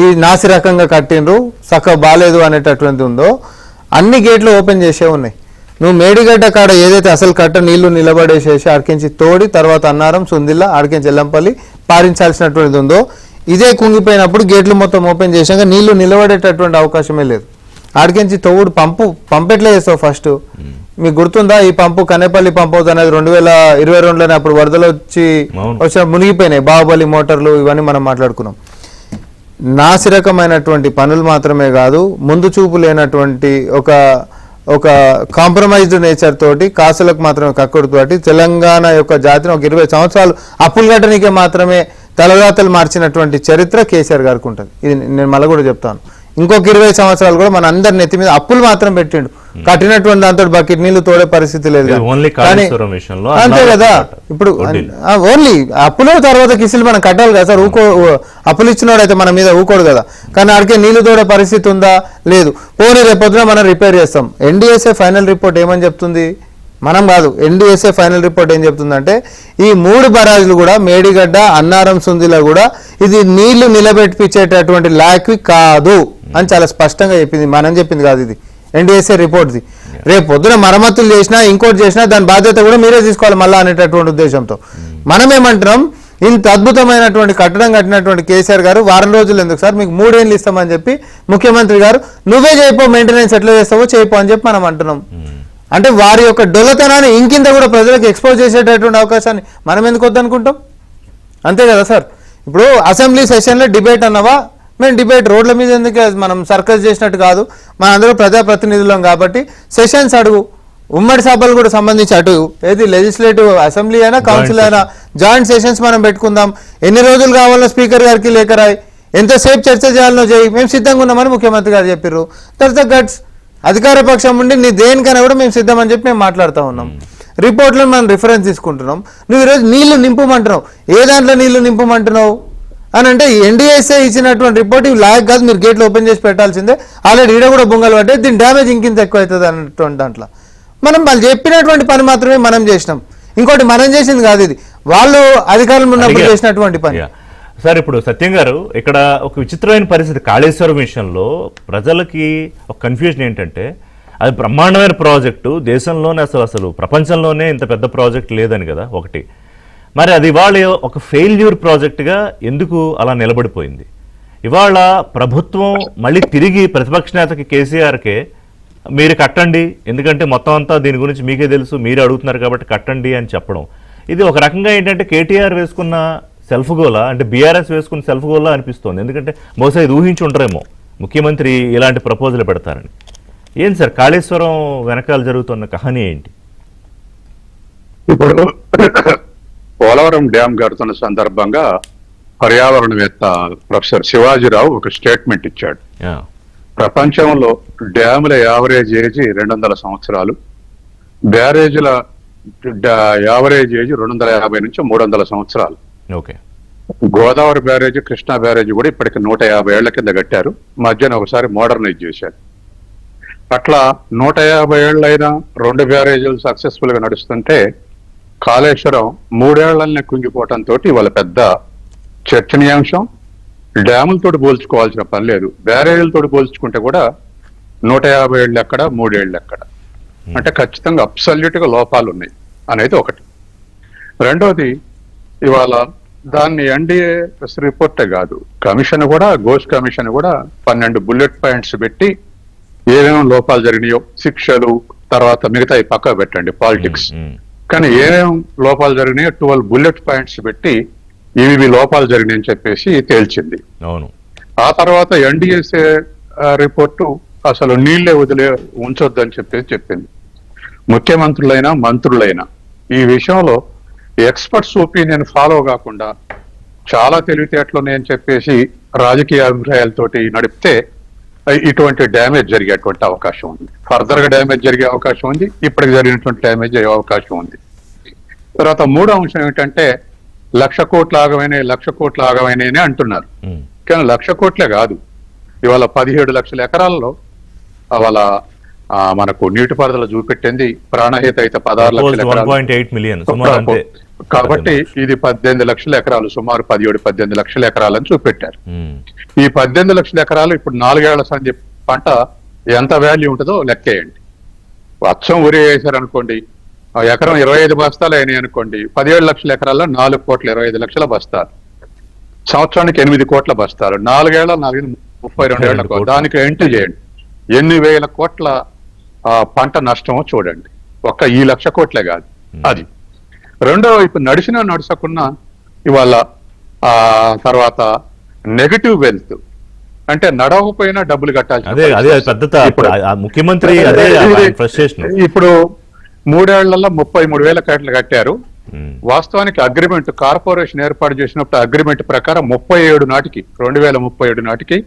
ఈ నాసి రకంగా కట్టిండ్రు చక్కగా బాలేదు అనేటటువంటి ఉందో అన్ని గేట్లు ఓపెన్ చేసే ఉన్నాయి. నువ్వు మేడిగడ్డ కాడ ఏదైతే అసలు కట్ట నీళ్లు నిలబడేసేసి ఆడికించి తోడి తర్వాత అన్నారం సుందిల్ల ఆడికించి ఎల్లంపల్లి పారించాల్సినటువంటిది ఉందో ఇదే కుంగిపోయినప్పుడు గేట్లు మొత్తం ఓపెన్ చేసాక నీళ్లు నిలబడేటటువంటి అవకాశమే లేదు. ఆడికించి తోడు పంపెట్లా చేస్తావు ఫస్ట్. మీకు గుర్తుందా ఈ పంపు కనేపల్లి పంప్ హౌస్ అనేది 2022లోనే అప్పుడు వరదలు వచ్చిన మునిగిపోయినాయి. బాహుబలి మోటార్లు ఇవన్నీ మనం మాట్లాడుకున్నాం. నాసిరకమైనటువంటి పనులు మాత్రమే కాదు, ముందు చూపు లేనటువంటి ఒక కాంప్రమైజ్డ్ నేచర్ తోటి కాసులకు మాత్రమే కక్కుడుతోటి తెలంగాణ యొక్క జాతిని ఒక 20 సంవత్సరాలు అప్పులు కట్టడానికే మాత్రమే తలరాతలు మార్చినటువంటి చరిత్ర కేసీఆర్ గారికి ఉంటుంది. ఇది నేను మళ్ళీ కూడా చెప్తాను. ఇంకొక 20 సంవత్సరాలు కూడా మన అందరి నెత్తి మీద అప్పులు మాత్రం పెట్టిండు. కట్టినటువంటి దాంతో బకెట్ నీళ్లు తోడే పరిస్థితి లేదు. అంతే కదా, ఇప్పుడు ఓన్లీ అప్పుల తర్వాత కిసిలు మనం కట్టాలి కదా సార్. అప్పులు ఇచ్చినోడైతే మన మీద ఊకోడు కదా. కానీ ఆడికే నీళ్లు తోడే పరిస్థితి ఉందా? లేదు. పోనీ రేపొద్దున మనం రిపేర్ చేస్తాం. ఎన్డీఎస్ఏ ఫైనల్ రిపోర్ట్ ఏమని చెప్తుంది? మనం కాదు, ఎన్డీఎస్ఏ ఫైనల్ రిపోర్ట్ ఏం చెప్తుందంటే ఈ 3 బరాజులు కూడా మేడిగడ్డ, అన్నారం, సుందిలో కూడా ఇది నీళ్లు నిలబెట్టించేటటువంటి లాక్వి కాదు అని చాలా స్పష్టంగా చెప్పింది. మనం చెప్పింది కాదు, ఇది ఎన్డీఎస్ఏ రిపోర్ట్ది. రేపు పొద్దున మరమ్మతులు చేసినా ఇంకోటి చేసినా దాని బాధ్యత కూడా మీరే తీసుకోవాలి మళ్ళా అనేటటువంటి ఉద్దేశంతో మనం ఏమంటున్నాం, ఇంత అద్భుతమైనటువంటి కట్టడం కట్టినటువంటి కేసీఆర్ గారు వారం రోజులు ఎందుకు సార్, మీకు 3 ఏళ్ళు ఇస్తామని చెప్పి ముఖ్యమంత్రి గారు నువ్వే చేయిపో, మెయింటెనెన్స్ ఎట్లా చేస్తావో చేయిపో అని చెప్పి మనం అంటున్నాం. అంటే వారి యొక్క డొల్లతనాన్ని ఇంకింత కూడా ప్రజలకు ఎక్స్పోజ్ చేసేటటువంటి అవకాశాన్ని మనం ఎందుకు వద్దనుకుంటాం? అంతే కదా సార్. ఇప్పుడు అసెంబ్లీ సెషన్లో డిబేట్ అన్నవా, మేము డిబేట్ రోడ్ల మీద ఎందుకు, మనం సర్కస్ చేసినట్టు కాదు, మన అందరూ ప్రజాప్రతినిధులం కాబట్టి సెషన్స్ అడుగు. ఉమ్మడి సభలు కూడా సంబంధించి అటు ఏది లెజిస్లేటివ్ అసెంబ్లీ అయినా కౌన్సిల్ అయినా జాయింట్ సెషన్స్ మనం పెట్టుకుందాం. ఎన్ని రోజులు కావాలో స్పీకర్ గారికి లేఖ రాయి, ఎంతసేపు చర్చ చేయాలనో చేయి, మేము సిద్ధంగా ఉన్నామని ముఖ్యమంత్రి గారు చెప్పారు. That's the guts. అధికార పక్షం ఉండి నీ దేనికైనా కూడా మేము సిద్ధమని చెప్పి మేము మాట్లాడుతూ ఉన్నాం. రిపోర్ట్లో మనం రిఫరెన్స్ తీసుకుంటున్నాం. నువ్వు ఈరోజు నీళ్లు నింపమంటున్నావు, ఏ దాంట్లో నీళ్లు నింపమంటున్నావు అని అంటే ఎన్డీఎస్ఏ ఇచ్చినటువంటి రిపోర్ట్ ఇవి లాయక్ కాదు, మీరు గేట్లు ఓపెన్ చేసి పెట్టాల్సిందే, ఆల్రెడీ ఈడ కూడా బొంగలు పట్టే, దీని డ్యామేజ్ ఇంకింత ఎక్కువ అవుతుంది అన్నటువంటి దాంట్లో మనం వాళ్ళు చెప్పినటువంటి పని మాత్రమే మనం చేసినాం. ఇంకోటి మనం చేసింది కాదు, ఇది వాళ్ళు అధికారులు ఉన్నప్పుడు చేసినటువంటి పని. సార్ ఇప్పుడు సత్యం గారు, ఇక్కడ ఒక విచిత్రమైన పరిస్థితి కాళేశ్వరం విషయంలో ప్రజలకి ఒక కన్ఫ్యూజన్ ఏంటంటే అది బ్రహ్మాండమైన ప్రాజెక్టు, దేశంలోనే అసలు ప్రపంచంలోనే ఇంత పెద్ద ప్రాజెక్ట్ లేదని కదా ఒకటి. మరి అది ఇవాళ ఒక ఫెయిల్యూర్ ప్రాజెక్టుగా ఎందుకు అలా నిలబడిపోయింది? ఇవాళ ప్రభుత్వం మళ్ళీ తిరిగి ప్రతిపక్ష నేతకి కేసీఆర్కే మీరు కట్టండి, ఎందుకంటే మొత్తం అంతా దీని గురించి మీకే తెలుసు, మీరు అడుగుతున్నారు కాబట్టి కట్టండి అని చెప్పడం, ఇది ఒక రకంగా ఏంటంటే కేటీఆర్ వేసుకున్న సెల్ఫ్ గోలా, అంటే బీఆర్ఎస్ వేసుకున్న సెల్ఫ్ గోలా అనిపిస్తోంది. ఎందుకంటే బహుశా ఇది ఊహించి ఉంటారేమో ముఖ్యమంత్రి ఇలాంటి ప్రపోజల్ పెడతారని. ఏంటి సార్ కాళేశ్వరం వెనకాల జరుగుతున్న కహానీ ఏంటి? ఇప్పుడు పోలవరం డ్యామ్ కడుతున్న సందర్భంగా పర్యావరణవేత్త ప్రొఫెసర్ శివాజీరావు ఒక స్టేట్మెంట్ ఇచ్చాడు. ప్రపంచంలో డ్యాముల యావరేజ్ ఏజ్ 200 సంవత్సరాలు, బ్యారేజీల యావరేజ్ ఏజ్ 250 నుంచి 300 సంవత్సరాలు. Okay. Godavari barrage, Krishna barrage కూడా ఇప్పటికి 150 ఏళ్ల కింద కట్టారు, మధ్యన ఒకసారి మోడర్నైజ్ చేశారు. అట్లా 150 ఏళ్ళైనా 2 బ్యారేజీలు సక్సెస్ఫుల్ గా నడుస్తుంటే కాళేశ్వరం 3 ఏళ్లనే కుంగిపోవటంతో వాళ్ళ పెద్ద చర్చనీయాంశం. డ్యాములతో పోల్చుకోవాల్సిన పని లేదు, బ్యారేజీలతో పోల్చుకుంటే కూడా 150 ఏళ్ళు ఎక్కడ, 3 ఏళ్ళు ఎక్కడ, అంటే ఖచ్చితంగా అబ్సల్యూట్ గా లోపాలు ఉన్నాయి అనేది ఒకటి. రెండోది, ఇవాళ దాన్ని ఎన్డీఏ రిపోర్టే కాదు, కమిషన్ కూడా, ఘోష్ కమిషన్ కూడా 12 బుల్లెట్ పాయింట్స్ పెట్టి ఏమేమి లోపాలు జరిగినాయో, శిక్షలు తర్వాత మిగతా పక్క పెట్టండి పాలిటిక్స్, కానీ ఏమేమి లోపాలు జరిగినాయో 12 బుల్లెట్ పాయింట్స్ పెట్టి ఇవి లోపాలు జరిగినాయి అని చెప్పేసి తేల్చింది. అవును. ఆ తర్వాత ఎన్డీఎస్ఏ రిపోర్టు అసలు నీళ్లే ఉంచొద్దని చెప్పేసి చెప్పింది. ముఖ్యమంత్రులైనా మంత్రులైనా ఈ విషయంలో ఎక్స్పర్ట్స్ ఒపీనియన్ ఫాలో కాకుండా చాలా తెలివితేటలు ఉన్నాయని చెప్పేసి రాజకీయ అభిప్రాయాలతోటి నడిపితే ఇటువంటి డ్యామేజ్ జరిగేటువంటి అవకాశం ఉంది, ఫర్దర్ గా డ్యామేజ్ జరిగే అవకాశం ఉంది, ఇప్పటికి జరిగినటువంటి డ్యామేజ్ అయ్యే అవకాశం ఉంది. తర్వాత మూడో అంశం ఏమిటంటే 1,00,000 కోట్లు ఆగమైనాయని అంటున్నారు, కానీ 1,00,000 కోట్లే కాదు, ఇవాళ 17 లక్షల ఎకరాల్లో వాళ్ళ మనకు నీటిపారుదల చూపెట్టింది, ప్రాణహిత అయితే 16 లక్షల ఎకరాలు, కాబట్టి ఇది 18 లక్షల ఎకరాలు, సుమారు 17-18 లక్షల ఎకరాలని చూపెట్టారు. ఈ 18 లక్షల ఎకరాలు ఇప్పుడు 4 ఏళ్ల సంధి పంట ఎంత వాల్యూ ఉంటుందో లెక్కేయండి. అచ్చం ఉరి వేశారు అనుకోండి, ఎకరం 25 బస్తాలు అయినాయి అనుకోండి, 17 లక్షల ఎకరాల్లో 4,25,00,000 బస్తాలు, సంవత్సరానికి 8 కోట్ల బస్తాలు, 4 ఏళ్ల 32 ఏళ్ల, దానికి ఎంట్రీ చేయండి, ఎన్ని వేల కోట్ల పంట నష్టమో చూడండి. ఒక్క ఈ 1,00,000 కోట్లే కాదు. అది రెండో వైపు నడచకున్నా ఇవాళ తర్వాత నెగటివ్ వెల్త్ అంటే నడవకపోయినా డబ్బులు కట్టాల్సి ముఖ్యమంత్రి ఇప్పుడు 3 ఏళ్లలో 33,000 కోట్లు కట్టారు. వాస్తవానికి అగ్రిమెంట్ కార్పొరేషన్ ఏర్పాటు చేసినప్పుడు అగ్రిమెంట్ ప్రకారం 2037 నాటికి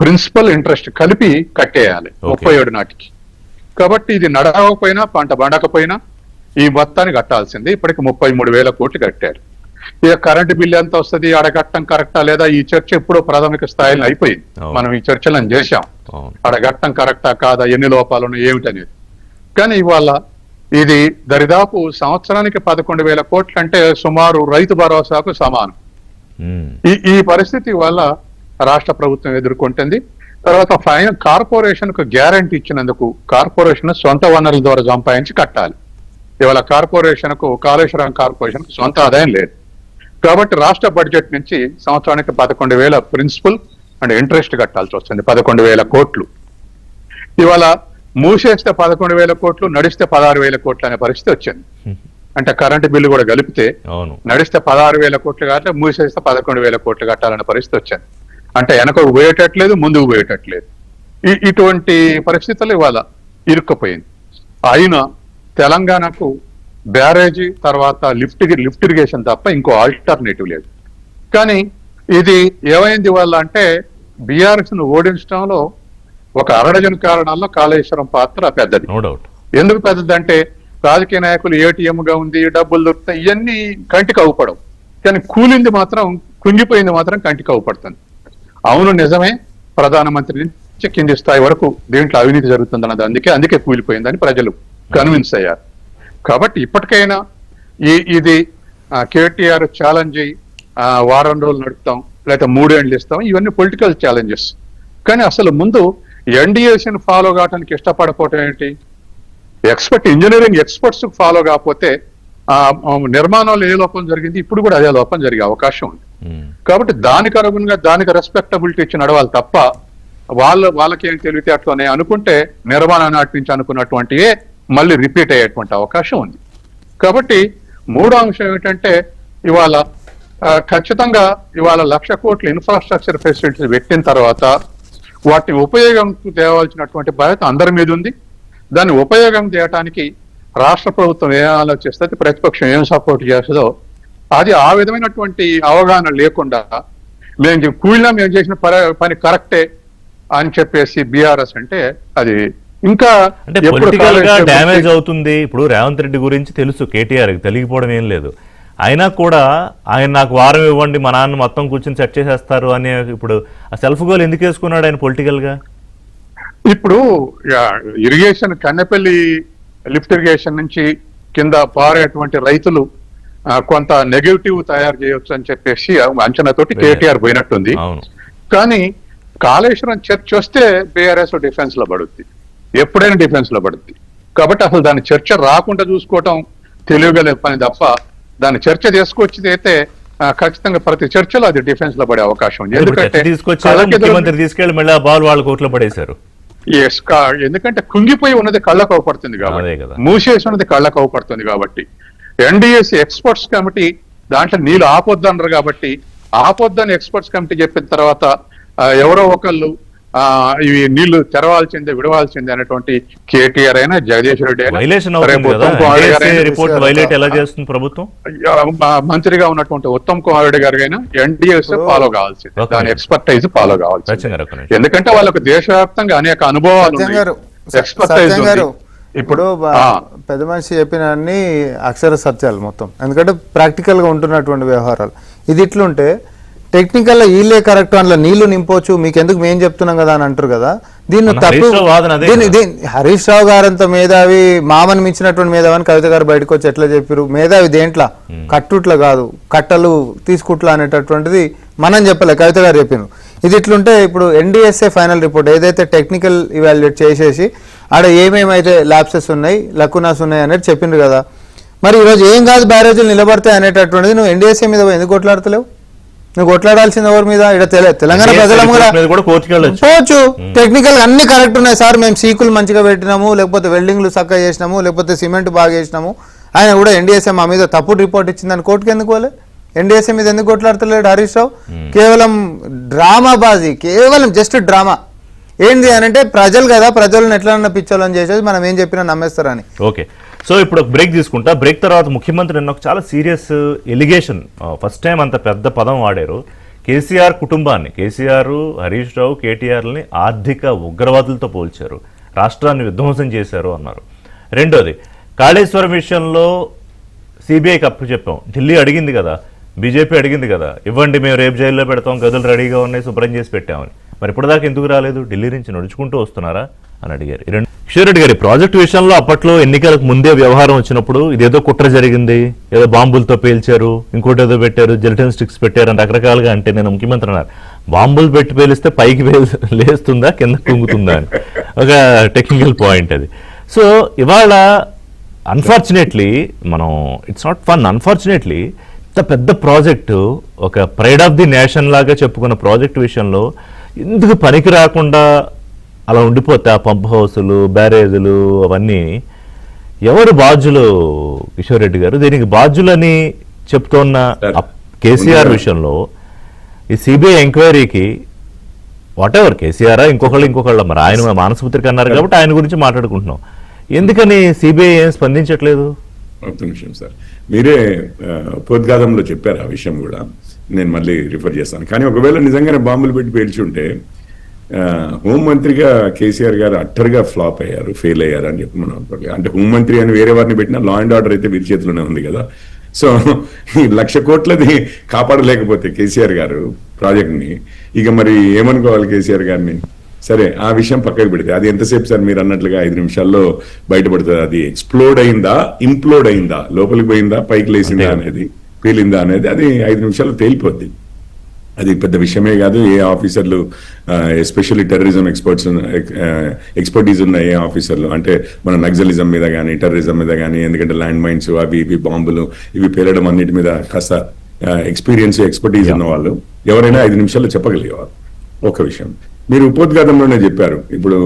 ప్రిన్సిపల్ ఇంట్రెస్ట్ కలిపి కట్టేయాలి 37 నాటికి. కాబట్టి ఇది నడవకపోయినా పంట బండకపోయినా ఈ మొత్తాన్ని కట్టాల్సింది. ఇప్పటికి 33,000 కోట్లు కట్టారు. ఇక కరెంటు బిల్లు ఎంత వస్తుంది, అడగట్టం కరెక్టా లేదా, ఈ చర్చ ఎప్పుడో ప్రాథమిక స్థాయిలో అయిపోయింది. మనం ఈ చర్చలను చేశాం, అడగట్టం కరెక్టా కాదా, ఎన్ని లోపాలు ఉన్నాయి ఏమిటనేది. కానీ ఇవాళ ఇది దరిదాపు సంవత్సరానికి 11,000 కోట్లు అంటే సుమారు రైతు భరోసాకు సమానం. ఈ పరిస్థితి వల్ల రాష్ట్ర ప్రభుత్వం ఎదుర్కొంటుంది. తర్వాత ఫైనల్ కార్పొరేషన్ కు గ్యారంటీ ఇచ్చినందుకు కార్పొరేషన్ సొంత వనరుల ద్వారా సంపాదించి కట్టాలి. ఇవాళ కార్పొరేషన్ కు కాళేశ్వరం కార్పొరేషన్ సొంత ఆదాయం లేదు. కాబట్టి రాష్ట్ర బడ్జెట్ నుంచి సంవత్సరానికి 11,000 ప్రిన్సిపల్ అండ్ ఇంట్రెస్ట్ కట్టాల్సి వస్తుంది. 11,000 కోట్లు. ఇవాళ మూసేస్తే 11,000 కోట్లు, నడిస్తే 16,000 కోట్లు అనే పరిస్థితి వచ్చింది. అంటే కరెంటు బిల్లు కూడా కలిపితే నడిస్తే 16,000 కోట్లు కట్టాలి, మూసేస్తే 11,000 కోట్లు కట్టాలనే పరిస్థితి వచ్చింది. అంటే వెనకకు పోయేటట్లేదు, ముందుకు పోయేటట్లేదు. ఇటువంటి పరిస్థితులు ఇవాళ ఇరుక్కుపోయింది. అయినా తెలంగాణకు బ్యారేజీ తర్వాత లిఫ్ట్ ఇరిగేషన్ తప్ప ఇంకో ఆల్టర్నేటివ్ లేదు. కానీ ఇది ఏమైంది వల్ల అంటే బీఆర్ఎస్ ను ఓడించడంలో ఒక అరడజన కారణాల్లో కాళేశ్వరం పాత్ర పెద్దది. ఎందుకు పెద్దదంటే రాజకీయ నాయకులు ATM గా ఉంది, డబ్బులు దొరుకుతాయి, ఇవన్నీ కంటికి అవుపడవు. కానీ కూలింది మాత్రం, కుంగిపోయింది మాత్రం కంటికి అవుపడుతుంది. అవును నిజమే, ప్రధానమంత్రి నుంచి కింది స్థాయి వరకు దీంట్లో అవినీతి జరుగుతుందన్నది అందుకే కూలిపోయిందని ప్రజలు కన్విన్స్ అయ్యారు. కాబట్టి ఇప్పటికైనా ఇది కేటీఆర్ ఛాలెంజ్ అయ్యి వారం రోజులు నడుపుతాం లేకపోతే 3 ఏళ్ళు ఇస్తాం, ఇవన్నీ పొలిటికల్ ఛాలెంజెస్. కానీ అసలు ముందు ఎన్డీఏసీని ఫాలో కావడానికి ఇష్టపడకపోవటం ఏంటి? ఇంజనీరింగ్ ఎక్స్పర్ట్స్ ఫాలో కాకపోతే నిర్మాణంలో ఏ లోపం జరిగింది, ఇప్పుడు కూడా అదే లోపం జరిగే అవకాశం ఉంది. కాబట్టి దానికి అనుగుణంగా దానికి రెస్పెక్టబిలిటీ ఇచ్చి నడవాలి తప్ప వాళ్ళకేం తెలివితేటలోనే అనుకుంటే నిర్మాణం నాటి నుంచి అనుకున్నటువంటి మళ్ళీ రిపీట్ అయ్యేటువంటి అవకాశం ఉంది. కాబట్టి మూడో అంశం ఏమిటంటే ఇవాళ ఖచ్చితంగా ఇవాళ 1,00,000 కోట్ల ఇన్ఫ్రాస్ట్రక్చర్ ఫెసిలిటీస్ పెట్టిన తర్వాత వాటిని ఉపయోగం తేవాల్సినటువంటి బాధ్యత అందరి మీద ఉంది. దాన్ని ఉపయోగం చేయడానికి రాష్ట్ర ప్రభుత్వం ఏం ఆలోచిస్తుంది, ప్రతిపక్షం ఏం సపోర్ట్ చేస్తుందో అది ఆ విధమైనటువంటి అవగాహన లేకుండా మేము చేసిన పని కరెక్టే అని చెప్పేసి బీఆర్ఎస్ అంటే అది ఇంకా పొలిటికల్ గా డ్యామేజ్ అవుతుంది. ఇప్పుడు రేవంత్ రెడ్డి గురించి తెలుసు, కేటీఆర్ తెలియకపోవడం ఏం లేదు. అయినా కూడా ఆయన నాకు వారం ఇవ్వండి, మా నాన్న మొత్తం కూర్చొని సెట్ చేసేస్తారు అని ఇప్పుడు ఆ సెల్ఫ్ గోల్ ఎందుకు వేసుకున్నాడు ఆయన పొలిటికల్ గా? ఇప్పుడు ఇరిగేషన్ కన్నెపల్లి లిఫ్ట్ ఇరిగేషన్ నుంచి కింద పారేటువంటి రైతులు కొంత నెగటివ్ తయారు చేయొచ్చు అని చెప్పేసి అంచనాతోటి కేటీఆర్ పోయినట్టుంది. కానీ కాళేశ్వరం చర్చ వస్తే బీఆర్ఎస్ డిఫెన్స్ లో పడుద్ది, ఎప్పుడైనా డిఫెన్స్ లో పడుద్ది. కాబట్టి అసలు దాని చర్చ రాకుండా చూసుకోవటం తెలియగల పని తప్ప దాని చర్చ తీసుకొచ్చింది అయితే ఖచ్చితంగా ప్రతి చర్చలో అది డిఫెన్స్ లో పడే అవకాశం ఉంది. ఎందుకంటే ఎందుకంటే కుంగిపోయి ఉన్నది కళ్ళకు అవపడుతుంది కాబట్టి, మూసేసి ఉన్నది కళ్ళకు అవపడుతుంది కాబట్టి ఎన్డీఏసీ ఎక్స్పర్ట్స్ కమిటీ దాంట్లో నీళ్ళు ఆపొద్దన్నారు కాబట్టి ఆపొద్దని ఎక్స్పర్ట్స్ కమిటీ చెప్పిన తర్వాత ఎవరో ఒకళ్ళు ఇవి నీళ్లు తెరవాల్సిందే విడవాల్సిందే అనేటువంటి కేటీఆర్ అయినా జగదీష్ రెడ్డి మంత్రిగా ఉన్నటువంటి ఉత్తమ్ కుమార్ రెడ్డి గారు అయినా ఎన్డీఎస్ ఫాలో కావాల్సింది, దాని ఎక్స్పర్టైజ్ ఫాలో కావాల్సింది. ఎందుకంటే వాళ్ళకు దేశవ్యాప్తంగా అనేక అనుభవాలు ఎక్స్పర్టైజ్. ఇప్పుడు పెద్ద మనిషి చెప్పిన అన్ని అక్షర సత్యాలు మొత్తం, ఎందుకంటే ప్రాక్టికల్ గా ఉంటున్నటువంటి వ్యవహారాలు. ఇది ఇట్లుంటే టెక్నికల్ గా వీళ్ళే కరెక్ట్, అందులో నీళ్లు నింపొచ్చు, మీకు ఎందుకు మేము చెప్తున్నాం కదా అని అంటారు కదా. దీన్ని తప్పు హరీష్ రావు గారంత మేధావి, మామని మించినటువంటి మేధావి కవిత గారు బయటకు వచ్చి ఎట్లా చెప్పారు, మేధావి దేంట్లో కట్టుట్లా కాదు కట్టలు తీసుకుట్లా అనేటటువంటిది మనం చెప్పలే, కవిత గారు చెప్పారు. ఇది ఇట్లుంటే ఇప్పుడు ఎన్డీఎస్ఏ ఫైనల్ రిపోర్ట్ ఏదైతే టెక్నికల్ ఇవాల్యుయేట్ చేసేసి ఆడ ఏమేమైతే ల్యాప్సెస్ ఉన్నాయి, లకునాస్ ఉన్నాయి అనేది చెప్పిండ్రు కదా. మరి ఈరోజు ఏం కాదు బ్యారేజీలు నిలబడతాయి అనేటటువంటిది నువ్వు ఎన్డీఎస్ఏ మీద ఎందుకు కొట్లాడతలేవు? నువ్వు కొట్లాడాల్సింది ఎవరి మీద? ఇక్కడ తెలంగాణ ప్రజలం కూడా కోర్టుకి వెళ్ళొచ్చు. పోవచ్చు. టెక్నికల్ అన్ని కరెక్ట్ ఉన్నాయి సార్, మేము సీకులు మంచిగా పెట్టినాము, లేకపోతే వెల్డింగ్లు చక్కగా చేసినాము, లేకపోతే సిమెంట్ బాగా చేసినాము, ఆయన కూడా ఎన్డీఎస్ఏ మా మీద తప్పుడు రిపోర్ట్ ఇచ్చిందని కోర్టుకి ఎందుకు పోలే? ఎన్డీఎస్ఏ మీద ఎందుకు కొట్లాడతలేడు హరీష్ రావు? కేవలం డ్రామా బాజీ, కేవలం జస్ట్ డ్రామా. ఏంది అని అంటే ప్రజలు కదా, ప్రజలను ఎట్లా పిచ్చోళ్ళని చేసేది, మనం ఏం చెప్పినా నమ్మేస్తారని. ఓకే, సో ఇప్పుడు ఒక బ్రేక్ తీసుకుంటా. బ్రేక్ తర్వాత ముఖ్యమంత్రి నిన్న ఒక చాలా సీరియస్ ఎలిగేషన్, ఫస్ట్ టైం అంత పెద్ద పదం వాడారు. కేసీఆర్ కుటుంబాన్ని, కేసీఆర్, హరీష్ రావు, కేటీఆర్ని ఆర్థిక ఉగ్రవాదులతో పోల్చారు, రాష్ట్రాన్ని విధ్వంసం చేశారు అన్నారు. రెండోది, కాళేశ్వరం విషయంలో సిబిఐకి అప్పు చెప్పాం, ఢిల్లీ అడిగింది కదా, బీజేపీ అడిగింది కదా, ఇవ్వండి మేము రేపు జైల్లో పెడతాం, గదులు రెడీగా ఉన్నాయి, శుభ్రం చేసి పెట్టామని. మరి ఇప్పటిదాకా ఎందుకు రాలేదు? ఢిల్లీ నుంచి నడుచుకుంటూ వస్తున్నారా అని అడిగారు. కిషోర్ రెడ్డి గారి ప్రాజెక్టు విషయంలో అప్పట్లో ఎన్నికలకు ముందే వ్యవహారం వచ్చినప్పుడు ఇదేదో కుట్ర జరిగింది, ఏదో బాంబులతో పేల్చారు, ఇంకోటి ఏదో పెట్టారు, జెలటిన్ స్టిక్స్ పెట్టారు అని రకరకాలుగా అంటే నేను ముఖ్యమంత్రి అన్నారు, బాంబులు పెట్టి పేలిస్తే పైకి లేస్తుందా కింద కుంగుతుందా అని ఒక టెక్నికల్ పాయింట్ అది. సో ఇవాళ అన్ఫార్చునేట్లీ మనం ఇట్స్ నాట్ ఫన్, అన్ఫార్చునేట్లీ ఇంత పెద్ద ప్రాజెక్టు, ఒక ప్రైడ్ ఆఫ్ ది నేషన్ లాగా చెప్పుకున్న ప్రాజెక్టు విషయంలో ఎందుకు పనికి రాకుండా అలా ఉండిపోతే ఆ పంప్ హౌసులు, బ్యారేజీలు అవన్నీ ఎవరు బాధ్యులు కిషోర్ రెడ్డి గారు? దీనికి బాధ్యులని చెప్తున్న కేసీఆర్ విషయంలో ఈ సిబిఐ ఎంక్వైరీకి వాట్ ఎవర్ కేసీఆర్ ఇంకొకళ్ళ మరి ఆయన మానసపుత్రిక అన్నారు కాబట్టి ఆయన గురించి మాట్లాడుకుంటున్నాం. ఎందుకని సిబిఐ ఏం స్పందించట్లేదు? ఒక నిమిషం సార్, మీరే ఉపోద్ఘాతంలో చెప్పారు ఆ విషయం కూడా, నేను మళ్ళీ రిఫర్ చేస్తాను. కానీ ఒకవేళ నిజంగానే బాంబులు పెట్టి పేల్చి ఉంటే హోంమంత్రిగా కేసీఆర్ గారు అట్టర్గా ఫ్లాప్ అయ్యారు, ఫెయిల్ అయ్యారు అని చెప్పి మనం అనుకోవాలి. అంటే హోంమంత్రి అని వేరే వారిని పెట్టినా లా అండ్ ఆర్డర్ అయితే వీరి చేతిలోనే ఉంది కదా. సో ఈ 1,00,000 కోట్లది కాపాడలేకపోతే కేసీఆర్ గారు ప్రాజెక్ట్ని, ఇక మరి ఏమనుకోవాలి కేసీఆర్ గారిని? సరే, ఆ విషయం పక్కకు పెడితే అది ఎంతసేపు సార్ మీరు అన్నట్లుగా 5 నిమిషాల్లో బయటపడుతుంది. అది ఎక్స్ప్లోడ్ అయిందా, ఇంప్లోడ్ అయిందా, లోపలికి పోయిందా, పైకి లేసిందా అనేది, పేలిందా అనేది అది 5 నిమిషాల్లో తేలిపోద్ది. అది పెద్ద విషయమే కాదు. ఏ ఆఫీసర్లు ఎస్పెషల్లీ టెర్రరిజం ఎక్స్పర్టీస్ ఉన్న ఏ ఆఫీసర్లు, అంటే మన నక్సలిజం మీద కానీ టెర్రరిజం మీద కానీ, ఎందుకంటే ల్యాండ్ మైన్స్ అవి ఇవి బాంబులు ఇవి పేలడం అన్నిటి మీద కాస్త ఎక్స్పీరియన్స్ ఎక్స్పర్టీస్ ఉన్న వాళ్ళు ఎవరైనా 5 నిమిషాల్లో చెప్పగలిగేవారు. ఒక విషయం మీరు ఉపోద్ఘాతంలోనే చెప్పారు, ఇప్పుడు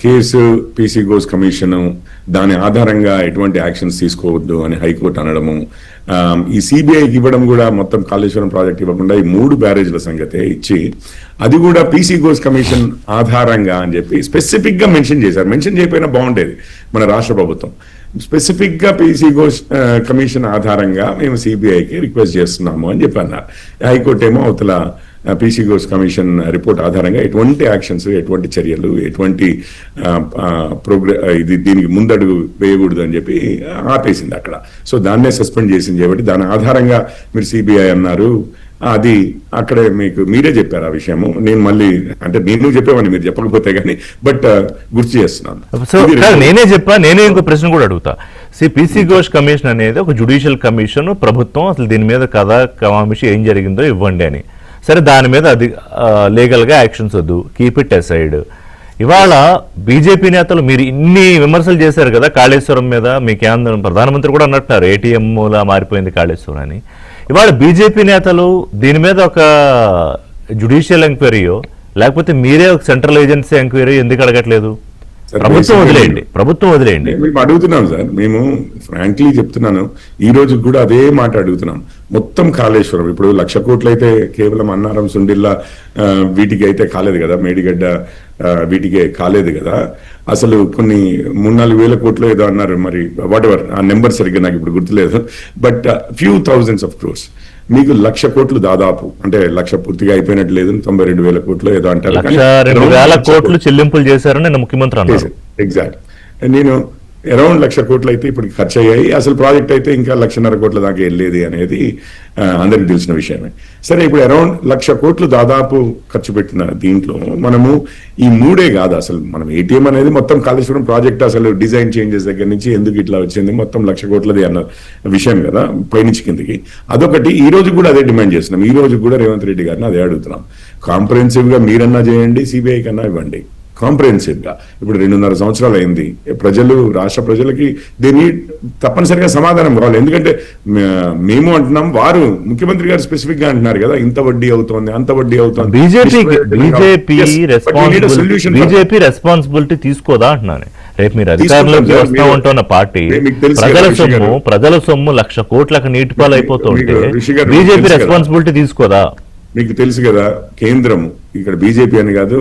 కేసు పీసీ ఘోష్ కమిషన్ దాని ఆధారంగా ఎటువంటి యాక్షన్స్ తీసుకోవద్దు అని హైకోర్టు అనడము, ఈ సిబిఐకి ఇవ్వడం కూడా మొత్తం కాళేశ్వరం ప్రాజెక్ట్ ఇవ్వకుండా ఈ 3 బ్యారేజ్ల సంగతే ఇచ్చి అది కూడా పీసీ ఘోష్ కమిషన్ ఆధారంగా అని చెప్పి స్పెసిఫిక్ గా మెన్షన్ చేశారు. మెన్షన్ చేయకపోయినా బాగుండేది మన రాష్ట్ర ప్రభుత్వం. స్పెసిఫిక్ గా పీసీ ఘోష్ కమిషన్ ఆధారంగా మేము సిబిఐకి రిక్వెస్ట్ చేస్తున్నాము అని చెప్పి అన్నారు. హైకోర్టు ఏమో అవతల పీసీ ఘోష్ కమిషన్ రిపోర్ట్ ఆధారంగా ఎటువంటి యాక్షన్స్, ఎటువంటి చర్యలు, ఎటువంటి దీనికి ముందడుగు వేయకూడదు అని చెప్పి ఆపేసింది అక్కడ. సో దాన్నే సస్పెండ్ చేసింది కాబట్టి దాని ఆధారంగా మీరు సిబిఐ అన్నారు. అది అక్కడే మీకు మీరే చెప్పారు ఆ విషయము. నేను మళ్ళీ అంటే నేను చెప్పేవాడిని మీరు చెప్పకపోతే కానీ, బట్ గుర్తు చేస్తున్నాను. నేనే ఇంకో ప్రశ్న కూడా అడుగుతా. పీసీ ఘోష్ కమిషన్ అనేది ఒక జ్యుడిషియల్ కమిషన్, ప్రభుత్వం అసలు దీని మీద కథా కమామిషి ఏం జరిగిందో ఇవ్వండి అని. సరే, దాని మీద అది లీగల్గా యాక్షన్స్ వద్దు, కీప్ ఇట్ అసైడ్. ఇవాళ బీజేపీ నేతలు మీరు ఇన్ని విమర్శలు చేశారు కదా కాళేశ్వరం మీద, మీ కేంద్ర ప్రధానమంత్రి కూడా అన్నట్టున్నారు ఏటీఎంలా మారిపోయింది కాళేశ్వరం అని. ఇవాళ బీజేపీ నేతలు దీని మీద ఒక జ్యుడిషియల్ ఎంక్వైరీయో లేకపోతే మీరే ఒక సెంట్రల్ ఏజెన్సీ ఎంక్వైరీ ఎందుకు అడగట్లేదు? ప్రభుత్వం వదిలేయండి. మేము అడుగుతున్నాం సార్, మేము ఫ్రాంక్లీ చెప్తున్నాను, ఈ రోజు కూడా అదే మాట అడుగుతున్నాం. మొత్తం కాళేశ్వరం ఇప్పుడు 1,00,000 కోట్లు అయితే కేవలం అన్నారం, సుండిల్లా వీటికి అయితే కాలేదు కదా, మేడిగడ్డ వీటికే కాలేదు కదా. అసలు కొన్ని 3-4 వేల కోట్లు ఏదో అన్నారు, మరి వాట్ ఎవర్ ఆ నెంబర్ సరిగ్గా నాకు ఇప్పుడు గుర్తులేదు. But few thousands of crores, మీకు 1,00,000 కోట్లు దాదాపు, అంటే 1,00,000 పూర్తిగా అయిపోయినట్టు లేదు, 92,000 కోట్లు ఏదో అంటారు. 1,02,000 కోట్లు చెల్లింపులు చేశారని నేను ముఖ్యమంత్రి అన్నారు. ఎగ్జాక్ట్. నేను అరౌండ్ 1,00,000 కోట్లు అయితే ఇప్పుడు ఖర్చు అయ్యాయి. అసలు ప్రాజెక్ట్ అయితే ఇంకా 1,50,000 కోట్ల దాకా వెళ్ళేది అనేది అందరికి తెలిసిన విషయమే. సరే, ఇప్పుడు అరౌండ్ 1,00,000 కోట్లు దాదాపు ఖర్చు పెట్టిన దీంట్లో మనము ఈ 3 కాదు, అసలు మనం ఏటీఎం అనేది మొత్తం కాళేశ్వరం ప్రాజెక్ట్ అసలు డిజైన్ చేంజెస్ దగ్గర నుంచి ఎందుకు ఇట్లా వచ్చింది మొత్తం 1,00,000 కోట్లది అన్న విషయం కదా, పైనుంచి కిందకి. అదొకటి. ఈ రోజు కూడా అదే డిమాండ్ చేస్తున్నాం. ఈ రోజు కూడా రేవంత్ రెడ్డి గారిని అదే అడుగుతున్నాం. కాంప్రహెన్సివ్ గా మీరన్నా చేయండి, సిబిఐ కన్నా ఇవ్వండి. కాంప్రహెన్సివ్ గా. ఇప్పుడు 2.5 సంవత్సరాలు అయింది. రాష్ట్ర ప్రజలకి దీన్ని తప్పనిసరిగా సమాధానం కావాలి. ఎందుకంటే మేము అంటున్నాం, వారు ముఖ్యమంత్రి గారు స్పెసిఫిక్ గా అంటున్నారు కదా, ఇంత వడ్డీ అవుతోంది, అంత వడ్డీ అవుతోంది. బీజేపీ రెస్పాన్సిబిలిటీ తీసుకోదా అంటున్నాను. రేపు మీరు అధికారంలోకి వస్తా ఉంటున్న పార్టీ ప్రజల సొమ్ము 1,00,000 కోట్లకు నీటిపాలు అయిపోతుంటే బీజేపీ రెస్పాన్సిబిలిటీ తీసుకోదా? మీకు తెలుసు కదా, కేంద్రము, ఇక్కడ బీజేపీ అని కాదు,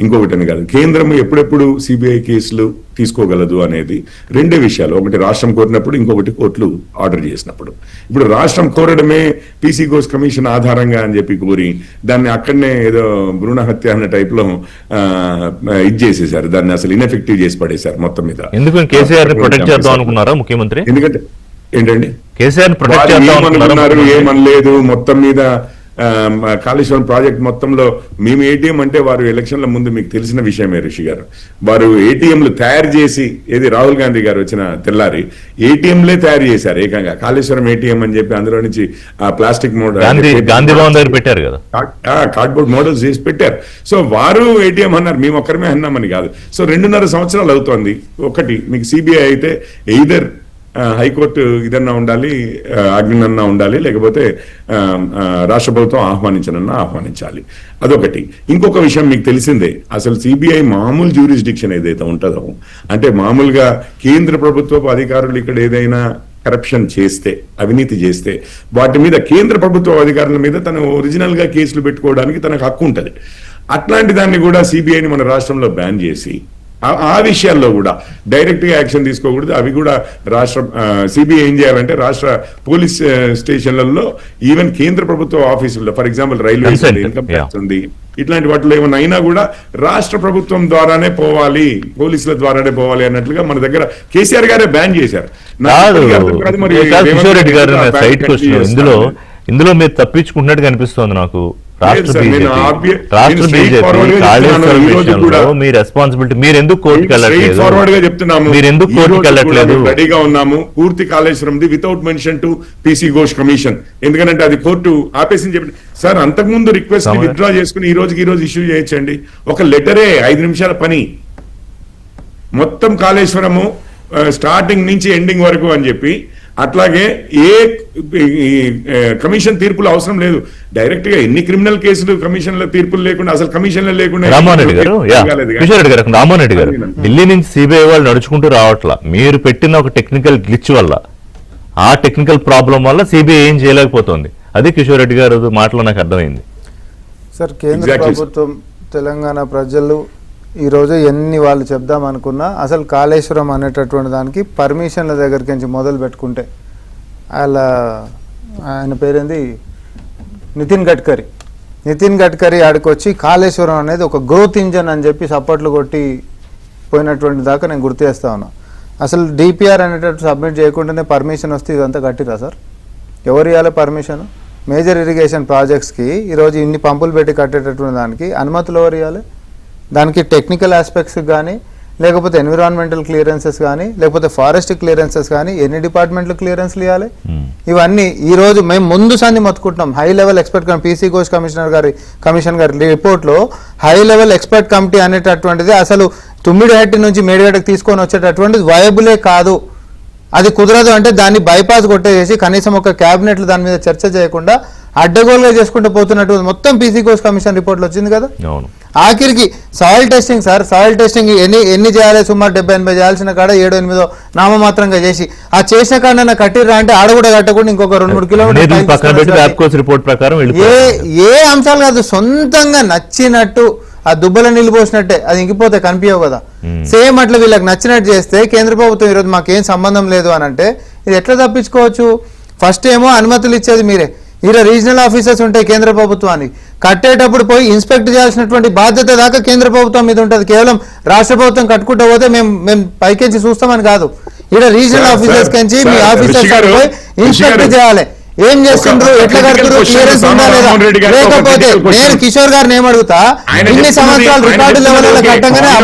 ఇంకొకటి అని కాదు, కేంద్రము ఎప్పుడెప్పుడు సిబిఐ కేసులు తీసుకోగలదు అనేది 2 విషయాలు. ఒకటి రాష్ట్రం కోరినప్పుడు, ఇంకొకటి కోర్టులు ఆర్డర్ చేసినప్పుడు. ఇప్పుడు రాష్ట్రం కోరడమే పీసీ ఘోష్ కమిషన్ ఆధారంగా అని చెప్పి కోరి దాన్ని అక్కడనే ఏదో భ్రూణ హత్య అన్న టైప్ లో ఇది చేసేసారు. దాన్ని అసలు ఇన్ఎఫెక్టివ్ చేసి పడేశారు మొత్తం మీద. ఎందుకు కేసీఆర్ ప్రొటెక్ట్ చేద్దాం అనుకున్నారా ముఖ్యమంత్రి? ఎందుకంటే ఏంటండి, కేసీఆర్ ప్రొటెక్ట్ చేద్దాం ఏమనలేదు. మొత్తం మీద కాళేశ్వరం ప్రాజెక్ట్ మొత్తంలో మేము ఏటీఎం అంటే, వారు ఎలక్షన్ల ముందు మీకు తెలిసిన విషయమే రిషి గారు, వారు ఏటీఎంలు తయారు చేసి, ఏది రాహుల్ గాంధీ గారు వచ్చిన తెల్లారి ఏటీఎంలే తయారు చేశారు ఏకంగా. కాళేశ్వరం ఏటీఎం అని చెప్పి అందులో నుంచి ఆ ప్లాస్టిక్ మోడల్ గాంధీ భవన్ దగ్గర పెట్టారు కదా, కార్డ్బోర్డ్ మోడల్స్ చేసి పెట్టారు. సో వారు ఏటీఎం అన్నారు, మేము ఒక్కరమే అన్నామని కాదు. సో 2.5 సంవత్సరాలు అవుతోంది. ఒకటి మీకు సిబిఐ అయితే ఎయిదర్ హైకోర్టు ఇదన్నా ఉండాలి, ఆజ్ఞనన్నా ఉండాలి, లేకపోతే రాష్ట్ర ప్రభుత్వం ఆహ్వానించాలి. అదొకటి. ఇంకొక విషయం మీకు తెలిసిందే, అసలు సిబిఐ మామూలు జ్యూరిస్డిక్షన్ ఏదైతే ఉంటుందో, అంటే మామూలుగా కేంద్ర ప్రభుత్వపు అధికారులు ఇక్కడ ఏదైనా కరప్షన్ చేస్తే, అవినీతి చేస్తే, వాటి మీద కేంద్ర ప్రభుత్వ అధికారుల మీద తను ఒరిజినల్ గా కేసులు పెట్టుకోవడానికి తనకు హక్కు ఉంటుంది. అట్లాంటి దాన్ని కూడా సిబిఐని మన రాష్ట్రంలో బ్యాన్ చేసి, ఆ విషయాల్లో కూడా డైరెక్ట్ గా యాక్షన్ తీసుకోకూడదు. అవి కూడా రాష్ట్ర సిబిఐ ఏం చేయాలంటే, రాష్ట్ర పోలీస్ స్టేషన్లలో, ఈవెన్ కేంద్ర ప్రభుత్వ ఆఫీసుల్లో, for example railway income tax ఉంది, ఇట్లాంటి వాటిలో ఏమైనా అయినా కూడా రాష్ట్ర ప్రభుత్వం ద్వారానే పోవాలి, పోలీసుల ద్వారానే పోవాలి అన్నట్లుగా మన దగ్గర కేసీఆర్ గారే బ్యాన్ చేశారు. ఇందులో మీరు తప్పించుకున్నట్టు కనిపిస్తోంది నాకు. రాష్ట్ర మీ రెస్పాన్సిబిలిటీ, మీరు ఎందుకు కోర్టుకు వెళ్ళట్లేదు? ఫార్వర్డ్ గా చెప్తున్నాము, మీరు ఎందుకు కోర్టుకు వెళ్ళట్లేదు? రెడీగా ఉన్నాము పూర్తి కాళేశ్వరంది without mention to PC Ghosh commission. ఎందుకంటే అది కోర్టు ఆపేసి చెప్పి, సార్ అంతకుముందు రిక్వెస్ట్ విత్డ్రా చేసుకుని ఈ రోజు ఇష్యూ చేయొచ్చండి. ఒక లెటరే 5 నిమిషాల పని, మొత్తం కాళేశ్వరము స్టార్టింగ్ నుంచి ఎండింగ్ వరకు అని చెప్పి. అట్లాగే ఏ కమిషన్ తీర్పులు అవసరం లేదు. డైరెక్ట్ గా ఎన్ని క్రిమినల్ కేసులు కమిషన్ల తీర్పులు లేకుండా, అసలు కమిషన్లు లేకుండా. రామ్మోహన్ రెడ్డి గారు, ఢిల్లీ నుంచి సిబిఐ వాళ్ళు నడుచుకుంటూ రావట్లా, మీరు పెట్టిన ఒక టెక్నికల్ గ్లిచ్ వల్ల, ఆ టెక్నికల్ ప్రాబ్లం వల్ల సిబిఐ ఏం చేయలేకపోతుంది. అది కిషోర్ రెడ్డి గారు మాటలో నాకు అర్థమైంది. సార్, కేంద్ర ప్రభుత్వం, తెలంగాణ ప్రజలు ఈరోజు ఎన్ని వాళ్ళు చెప్దాం అనుకున్నా, అసలు కాళేశ్వరం అనేటటువంటి దానికి పర్మిషన్ల దగ్గరికి నుంచి మొదలు పెట్టుకుంటే, ఆయన పేరేంది, నితిన్ గడ్కరీ ఆడికొచ్చి కాళేశ్వరం అనేది ఒక గ్రోత్ ఇంజన్ అని చెప్పి సపోర్ట్లు కొట్టి పోయినటువంటి దాకా నేను గుర్తు చేస్తా ఉన్నా. అసలు డిపిఆర్ అనేటట్టు సబ్మిట్ చేయకుండానే పర్మిషన్ వస్తే ఇదంతా కట్టిరా సార్? ఎవరు ఇవ్వాలి పర్మిషన్? మేజర్ ఇరిగేషన్ ప్రాజెక్ట్స్కి ఈరోజు ఇన్ని పంపులు పెట్టి కట్టేటటువంటి దానికి అనుమతులు ఎవరు ఇవ్వాలి? దానికి టెక్నికల్ ఆస్పెక్ట్స్ కానీ, లేకపోతే ఎన్విరాన్మెంటల్ క్లియరెన్సెస్ కానీ, లేకపోతే ఫారెస్ట్ క్లియరెన్సెస్ కానీ, ఎన్ని డిపార్ట్మెంట్లు క్లియరెన్స్లు ఇవ్వాలి? ఇవన్నీ ఈరోజు మేము ముందు సంది మొత్తుకుంటున్నాం. High level expert PC Ghosh commission గారి రిపోర్ట్లో హై లెవెల్ ఎక్స్పర్ట్ కమిటీ అనేటటువంటిది అసలు తుమ్మిడిహట్టి నుంచి మేడిగడ్డకు తీసుకొని వచ్చేటటువంటిది వయబులే కాదు. అది కుదరదు అంటే దాన్ని బైపాస్ కొట్టేసి కనీసం ఒక క్యాబినెట్లు దాని మీద చర్చ చేయకుండా అడ్డగోలుగా చేసుకుంటూ పోతున్నట్టు మొత్తం పీసీ ఘోష్ కమిషన్ రిపోర్ట్లు వచ్చింది కదా. ఆఖరికి soil testing sir, soil testing ఎన్ని చేయాలి? సుమారు 70-80 చేయాల్సిన కాడ 7-8 నామమాత్రంగా చేసి, ఆ చేసిన కాడ కట్టిర్రా అంటే ఆడ కూడా కట్టకుండా ఇంకొక 2-3 కిలోమీటర్లు ఏ అంశాలు కాదు, సొంతంగా నచ్చినట్టు ఆ దుబ్బల నీళ్ళు పోసినట్టే అది ఇంకిపోతే కనిపించవు కదా. సేమ్ అట్లా వీళ్ళకి నచ్చినట్టు చేస్తే కేంద్ర ప్రభుత్వం ఈరోజు మాకేం సంబంధం లేదు అని అంటే ఇది ఎట్లా తప్పించుకోవచ్చు? ఫస్ట్ ఏమో అనుమతులు ఇచ్చేది మీరే, ఈరోజు రీజనల్ ఆఫీసర్స్ ఉంటాయి కేంద్ర ప్రభుత్వానికి, కట్టేటప్పుడు పోయి ఇన్స్పెక్ట్ చేయాల్సినటువంటి బాధ్యత దాకా కేంద్ర ప్రభుత్వం మీద ఉంటుంది. కేవలం రాష్ట్ర ప్రభుత్వం కట్టుకుంటూ పోతే మేము పైకెంచి చూస్తామని కాదు, ఇక్కడ రీజనల్ ఆఫీసర్స్ కంచి మీ ఆఫీసర్స్ పోయి ఇన్స్పెక్ట్ చేయాలి. ఏం చేస్తుండ్రు, ఎట్లా కడుతున్నారు, క్లియరెన్స్ ఉందా లేదా? లేకపోతే నేను కిషోర్ గారిని ఏమడుగుతా, ఇన్ని సంవత్సరాలు రికార్డు లెవెల్ కట్టంగానే ఆ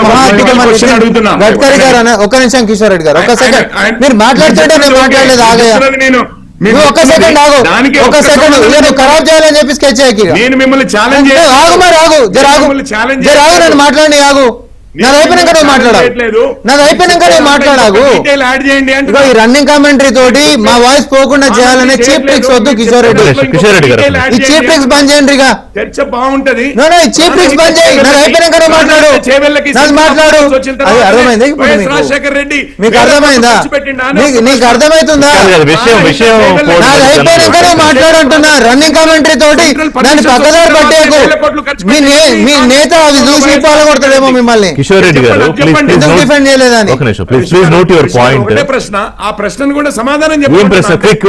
గడ్కరీ గారు అనే, ఒక నిమిషం కిషోర్ రెడ్డి గారు, ఒక సెకండ్ మీరు మాట్లాడుతుంటే నేను మాట్లాడలేదు, ఆగయ్యా ఒక సెకండ్ ఆగు, ఒక సెకండ్ నేను ఖరాబ్ చేయాలని చెప్పి స్కెచ్ చేయకి నేను మిమ్మల్ని ఛాలెంజ్ ఆగు, మరి ఆగు, జర ఆగు, నన్ను మాట్లాడి ఆగు. నాది అయిపోయినాక నువ్వు మాట్లాడావు. నాది అయిపోయినాక నువ్వు మాట్లాడావు. యాడ్ చేయండి అంటే ఇగో ఈ రన్నింగ్ కామెంటరీ తోటి మా వాయిస్ పోకుండా చేయాలనే చీప్ ట్రిక్స్ వద్దు కిషోర్ రెడ్డి. కిషోర్ రెడ్డి గారు. ఈ చీప్ ట్రిక్స్ బంద్ చేయండి ఇక. చర్చ బాగుంటది. ఈ చీప్ ట్రిక్స్ బంద్ చేయి. నాది అయిపోయినాక నువ్వు మాట్లాడు. నాది మాట్లాడు. అది అర్థమైందా ఇప్పుడు మీకు? రాజశేఖర్ రెడ్డి మీకు అర్థమైందా? నీకు అర్థమవుతుందా? విషయం నాది అయిపోయినాక నువ్వు మాట్లాడంటున్నా. రన్నింగ్ కామెంటరీ తోటి దాన్ని పక్కదారి పట్టేకు. మీ నేత అది చూసి పాల్గొడతాడేమో మిమ్మల్ని. కిషోర్ రెడ్డి గారు ఎందుకు డిఫెండ్ చేయలేదని. ఒక నిమిషం ప్లీజ్ నోట్ యువర్ పాయింట్. ఒకటే ప్రశ్న, ఆ ప్రశ్నను కూడా సమాధానం ఏం ప్రశ్న? క్విక్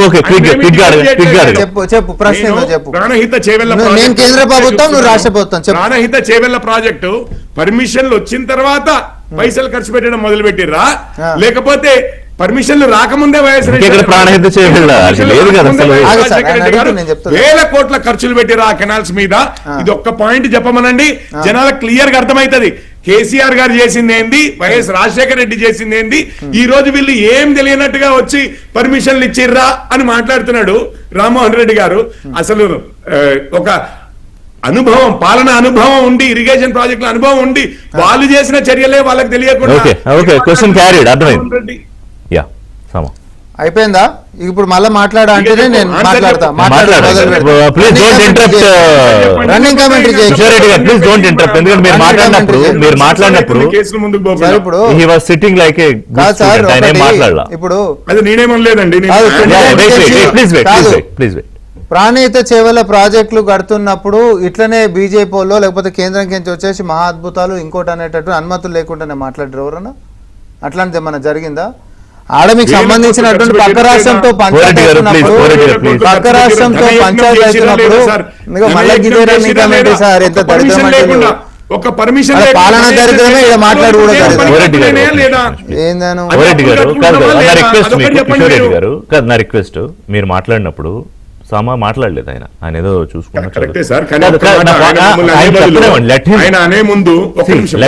చెప్పు ప్రశ్న ఏందో చెప్పు. ప్రాణహిత చేవెళ్ళ నేను కేంద్ర ప్రభుత్వం, నువ్వు రాష్ట్ర ప్రభుత్వం. చెప్పు. ప్రాణహిత చేవెళ్ళ ప్రాజెక్టు పర్మిషన్లు వచ్చిన తర్వాత పైసలు ఖర్చు పెట్టడం మొదలు పెట్టిర్రా, లేకపోతే పర్మిషన్లు రాకముందే వైఎస్ ప్రాణహిత చేవెళ్ళ లేదు కదా అసలు. వేల కోట్ల ఖర్చులు పెట్టిరా ఆ కెనాల్స్ మీద. ఇది ఒక్క పాయింట్ చెప్పమనండి, జనాలకు క్లియర్ గా అర్థమైతది. కేసీఆర్ గారు చేసింది ఏంది, వైఎస్ రాజశేఖర రెడ్డి చేసింది ఏంది. ఈ రోజు వీళ్ళు ఏం తెలియనట్టుగా వచ్చి పర్మిషన్లు ఇచ్చిర్రా అని మాట్లాడుతున్నాడు రామ్మోహన్ రెడ్డి గారు. అసలు ఒక అనుభవం, పాలన అనుభవం ఉండి, ఇరిగేషన్ ప్రాజెక్టుల అనుభవం ఉండి వాళ్ళు చేసిన చర్యలే వాళ్ళకి తెలియకుండా. అయిపోయిందా? ఇప్పుడు మళ్ళీ మాట్లాడా అంటేనే నేను మాట్లాడతా. Running commentary please don't interrupt. ఎందుకంటే మీరు మాట్లాడినప్పుడు కేసులు ముందుకు ఇప్పుడు he was sitting like a good student. ఆయన ఏం మాట్లాడలా. ఇప్పుడు అది నేనేమనలేదండి. Please wait. ప్రాణహిత చేవల ప్రాజెక్టులు కడుతున్నప్పుడు ఇట్లనే బీజేపీ వాళ్ళు లేకపోతే కేంద్రం కింద వచ్చేసి మహా అద్భుతాలు ఇంకోటి అనేటట్టు అనుమతులు లేకుండానే మాట్లాడారు ఎవరన్నా? అట్లాంటిది ఏమన్నా జరిగిందా? ఆడ మీకు సంబంధించినటువంటి పక్క రాష్ట్రంతో పంచాయతీ అవుతున్నప్పుడు మళ్ళీ గిదే రన్నింగ్ కామెంటరీ సార్ ఎంత దరిద్రం. ఒక పర్మిషన్ పాలన దరిద్రమే ఇక్కడ మాట్లాడు కూడా నా రిక్వెస్ట్, మీరు మాట్లాడినప్పుడు సామా మాట్లాడలేదు ఆయన ఏదో చూసుకున్నాడు.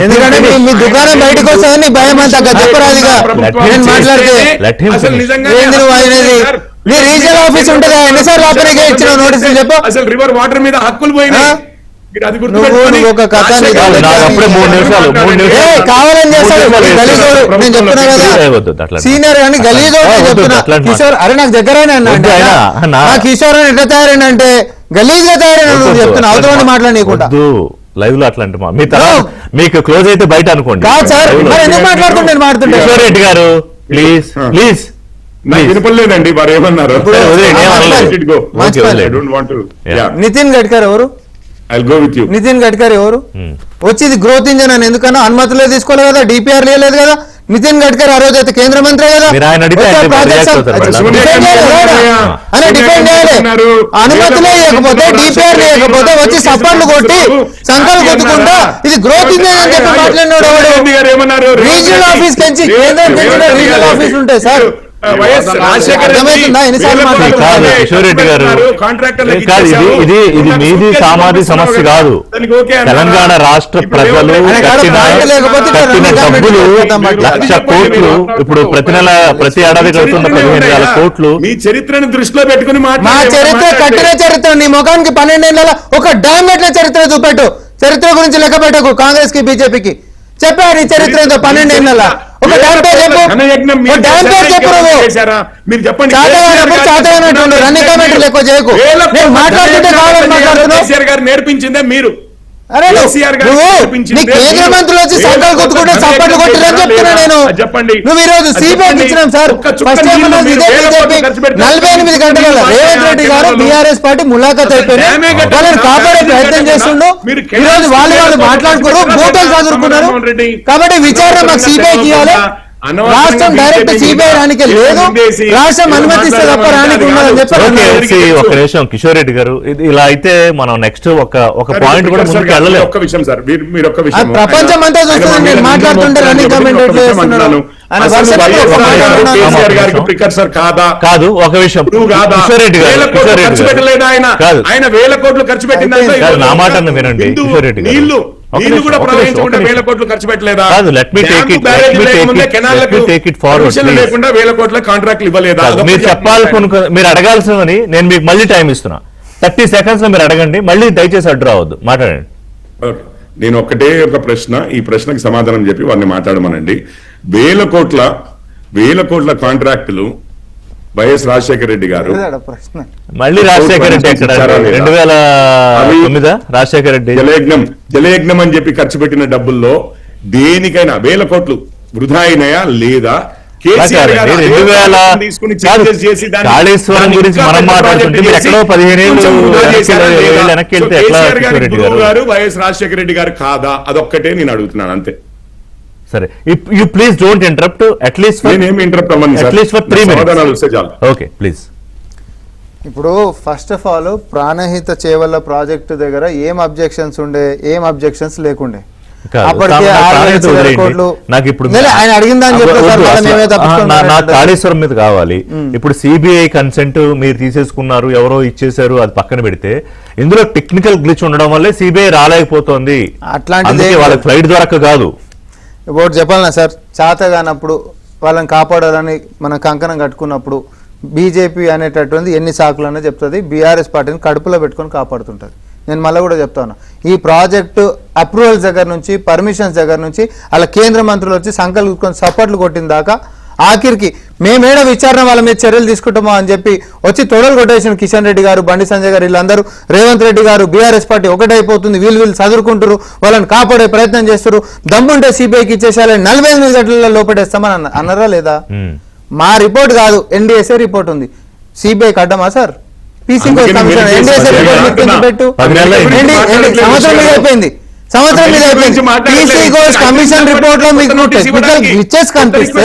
ఎందుకంటే మీ దుకాణం బయటకు వస్తుందని భయం అంతా చెప్పరాదుగా నేను మాట్లాడితే. నీ రీజనల్ ఆఫీస్ ఉంటుందా? ఎన్నిసార్లు ఆపరేగా ఇచ్చిన నోటీసులు చెప్పు. అసలు రివర్ వాటర్ మీద హక్కులు పోయినా ఒక కథ కావాలని చేస్తాడు నేను చెప్తున్నా కదా. సీనియర్ అని గలీజోడు చెప్తున్నా. కిషోర్ అరే నాకు దగ్గరైనా అన్నా కిషోర్ అని ఎట్లా తయారైనా అంటే గలీజ్ గా తయారైనా చెప్తున్నా. అవతలని మాట్లాడనీయకుండా లైవ్ లో అట్లా మీకు క్లోజ్ అయితే బయట అనుకోండి. కాదు సార్, మరి ఎందుకు మాట్లాడుతుంటే నేను మాట్లాడుతుంటే. కిషోర్ రెడ్డి గారు ప్లీజ్ వినపడలేదండి వారు ఏమన్నారు. నితిన్ గడ్కరీ ఎవరు? నితిన్ గడ్కరీ ఎవరు? వచ్చేది గ్రోత్ ఇంజన్ అని ఎందుకన్నా అనుమతులే తీసుకోలేదు కదా, డిపిఆర్ లేదు కదా. నితిన్ గడ్కరీ ఆ రోజు అయితే కేంద్ర మంత్రి కదా, అనుమతులే లేకపోతే డిపిఆర్ లేకపోతే వచ్చి సపోర్ట్లు కొట్టి సంకలు కొట్టుకుంటా ఇది గ్రోత్ ఇంజన్ అని చెప్పి మాట్లాడినాడు. రీజనల్ ఆఫీస్ పెంచి కేంద్రం పెంచిన రీజనల్ ఆఫీస్ ఉంటాయి సార్. కిషోర్ రెడ్డి గారు ఇది మీది సామాజిక సమస్య కాదు. తెలంగాణ రాష్ట్ర ప్రజలు కట్టిన డబ్బులు 1,00,000 కోట్లు. ఇప్పుడు ప్రతి ఏడాది కడుతున్న 15,000 కోట్లు. మీ చరిత్రను దృష్టిలో పెట్టుకుని మా చరిత్ర కట్టిన చరిత్ర నీ ముఖానికి 12 ఏళ్ళ ఒక డ్యామ్ కట్టిన చరిత్ర చూపెట్టు. చరిత్ర గురించి లెక్క పెట్టకు కాంగ్రెస్ కి బీజేపీకి. చెప్పారు ఈ చరిత్ర 12 ఏళ్ళ ఒక డ్యామ్ పేరు చెప్పు. డ్యామ్ పేరు చెప్పు. మీరు చెప్పండి. రన్నింగ్ కామెంటరీలు ఎక్కువ చేయకు. నేను మాట్లాడుతుంటే కావాలని మాట్లాడుతున్నాను. నేర్పించిందే మీరు. అరే నీ కేంద్ర మంత్రులు వచ్చి సంకలు కొట్టుకుంటే చప్పట్లు కొట్టిరని చెప్తున్నా నేను. చెప్పండి. నువ్వు ఈ రోజు సిబిఐకి ఇచ్చినాం సార్. ఫస్ట్ టైం 48 గంటల రేవంత్ రెడ్డి గారు బీఆర్ఎస్ పార్టీ ములాఖాత్ అయిపోయింది. వాళ్ళని కాపాడే ప్రయత్నం చేస్తుండు. ఈ రోజు వాళ్ళు మాట్లాడుకోరు, బూటలు చదువుకున్నారు. కాబట్టి విచారణ మాకు సిబిఐకి ఇవ్వాలి. రాష్ట్రం డైరెక్ట్ సిబిఐ రానికి లేదు, రాష్ట్రం అనుమతిస్తే తప్ప రానికి ఉండదని చెప్పి. ఒక నిమిషం కిషోర్ రెడ్డి గారు, ఇలా అయితే మనం నెక్స్ట్ ఒక పాయింట్ కూడా ముందుకు వెళ్ళలేదు. ఒక్క విషయం సార్, మీరు ఒక్క విషయం. ప్రపంచం అంతా చూస్తుంది నేను మాట్లాడుతుంటే రన్నింగ్ కామెంటరీ చేస్తున్నాను. కాదు ఒక విషయం కిషోర్ రెడ్డి గారు, ఆయన 1,000 కోట్లు ఖర్చు పెట్టింది. నా మాట వినండి కిషోర్ రెడ్డి గారు. నీళ్లు కూడా ప్రవహించకుండా 1,000 కోట్లు ఖర్చు పెట్టలేదా? లేకుండా 1,000 కోట్ల కాంట్రాక్ట్లు ఇవ్వలేదా? మీరు చెప్పాలనుకున్న మీరు అడగాల్సిందని నేను మీకు మళ్ళీ టైం ఇస్తున్నా. 30 seconds లో మీరు అడగండి, మళ్ళీ దయచేసి అడ్డు రావద్దు, మాట్లాడండి. నేను ఒక్కటే ఒక ప్రశ్న, ఈ ప్రశ్నకి సమాధానం చెప్పి వారిని మాట్లాడమనండి. వేల కోట్ల కాంట్రాక్టులు వైఎస్ రాజశేఖర రెడ్డి గారు అదేడా ప్రశ్న. మళ్ళీ రాజశేఖర రెడ్డి ఎక్కడ? 2009 రాజశేఖర రెడ్డి జలయజ్ఞం అని చెప్పి ఖర్చు పెట్టిన డబ్బుల్లో దేనికైనా వేల కోట్లు వృధా అయినాయా లేదా? కేసీఆర్ గారు తీసుకుని changes చేసి దాన్ని- కాళేశ్వరం గురించి మనం మాట్లాడుతుంటే మీరు ఎక్కడో 15 ఏళ్ళు కొంచెం వృధా చేశారా లేదా? వెనక్కి సో వెళ్తే ఎట్లా కేసీఆర్ గారి రెడ్డి గురువు గారు? గారు వైఎస్ రాజశేఖర రెడ్డి గారు కాదా? అదొక్కటే నేను అడుగుతున్నాను అంతే. సరే, you please don't interrupt at least నేనేమి ఇంటరప్ట్ అవ్వను sir. At least for 3 minutes. సమాధానాలు వస్తే చాలు. Okay please. ఇప్పుడు first of all Pranahita Chevella project దగ్గర ఏం అబ్జెక్షన్స్ ఉండే, ఏం అబ్జెక్షన్స్ లేకుండే. అప్పటికే 6,000 కోట్లు నాకు ఇప్పుడు ఆయన అడిగిందని చెప్పారు సార్, మళ్ళీ మేమే తప్పించుకుంటాం. నాకు కాళేశ్వరం మీద కావాలి. ఇప్పుడు సిబిఐ కన్సెంట్ మీరు తీసేసుకున్నారు, ఎవరో ఇచ్చేసారు, అది పక్కన పెడితే ఇందులో టెక్నికల్ గ్లిచ్ ఉండడం వల్లే సిబిఐ రాలేకపోతుంది. అట్లాంటిది వాళ్ళకి ఫ్లైట్ దొరక్క కాదు. ఇప్పుడు చెప్పాలన్నా సార్, చేత కానప్పుడు వాళ్ళని కాపాడాలని మనం కంకణం కట్టుకున్నప్పుడు బీజేపీ అనేటటువంటి ఎన్ని సాకులన్నా చెప్తుంది, బీఆర్ఎస్ పార్టీని కడుపులో పెట్టుకొని కాపాడుతుంటుంది. నేను మళ్ళీ కూడా చెప్తాను, ఈ ప్రాజెక్టు అప్రూవల్స్ దగ్గర నుంచి పర్మిషన్స్ దగ్గర నుంచి అలా కేంద్ర మంత్రులు వచ్చి సంకల్పించుకొని సపోర్ట్లు కొట్టిన దాకా ఆఖరికి మేమేడ విచారణ వాళ్ళ మీద చర్యలు తీసుకుంటామో అని చెప్పి వచ్చి తొడలు కొట్టేసిన కిషన్ రెడ్డి గారు, బండి సంజయ్ గారు, వీళ్ళందరూ రేవంత్ రెడ్డి గారు, బీఆర్ఎస్ పార్టీ ఒకటైపోతుంది, వీళ్ళు చదువుకుంటారు, వాళ్ళని కాపాడే ప్రయత్నం చేస్తారు, దమ్ముంటే సిబిఐకి ఇచ్చేసేయాలని 48 గంటలలో లోపడేస్తామని అన్నారా లేదా? మా రిపోర్ట్ కాదు, ఎన్డీఎస్ఏ రిపోర్ట్ ఉంది. సిబిఐకి అడ్డమా సార్? పీసీ ఎన్డీఎస్ఏ రిపోర్ట్ పెట్టు. సంవత్సరం మీద అయిపోయింది, సంవత్సరం మీద అయిపోయింది. పీసీ కోర్స్ కమిషన్ రిపోర్ట్ లో మీకు గ్లిచెస్ కనిపిస్తే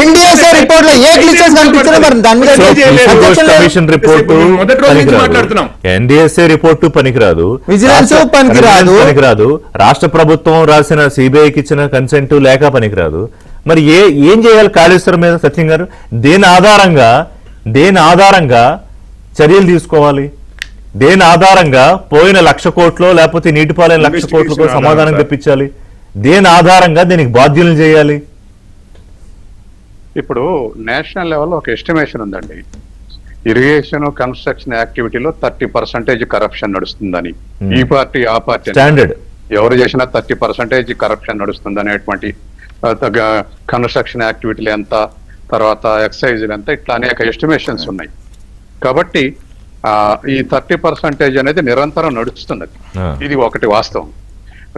ఎన్డీఎస్ఏ రిపోర్ట్ లో ఏ గ్లిచెస్ కనిపించినా మరి దాని మీద కమిషన్ రిపోర్టు ఎన్డీఎస్ఏ రిపోర్టు పనికిరాదు, విజిలెన్స్ పనికిరాదు, రాష్ట్ర ప్రభుత్వం రాసిన సిబిఐకి ఇచ్చిన కన్సెంట్ లేక పనికిరాదు. మరి ఏం చేయాలి కాళేశ్వరం మీద సత్యం గారు? దేని ఆధారంగా చర్యలు తీసుకోవాలి? దేని ఆధారంగా పోయిన 1,00,000 కోట్లు లేకపోతే నీటిపాలైన 1,00,000 కోట్లకు సమాధానం తెప్పించాలి? దేని ఆధారంగా దీనికి బాధ్యులు చేయాలి? ఇప్పుడు నేషనల్ లెవెల్లో ఒక ఎస్టిమేషన్ ఉందండి, ఇరిగేషన్ కన్స్ట్రక్షన్ యాక్టివిటీలో 30% కరప్షన్ నడుస్తుందని. ఈ పార్టీ ఆ పార్టీ స్టాండర్డ్ ఎవరు చేసినా 30% కరప్షన్ నడుస్తుంది అనేటువంటి కన్స్ట్రక్షన్ యాక్టివిటీలు ఎంత, తర్వాత ఎక్సైజులు ఎంత, ఇట్లా అనేక ఎస్టిమేషన్స్ ఉన్నాయి. కాబట్టి ఈ 30% అనేది నిరంతరం నడుస్తున్నది. ఇది ఒకటి వాస్తవం.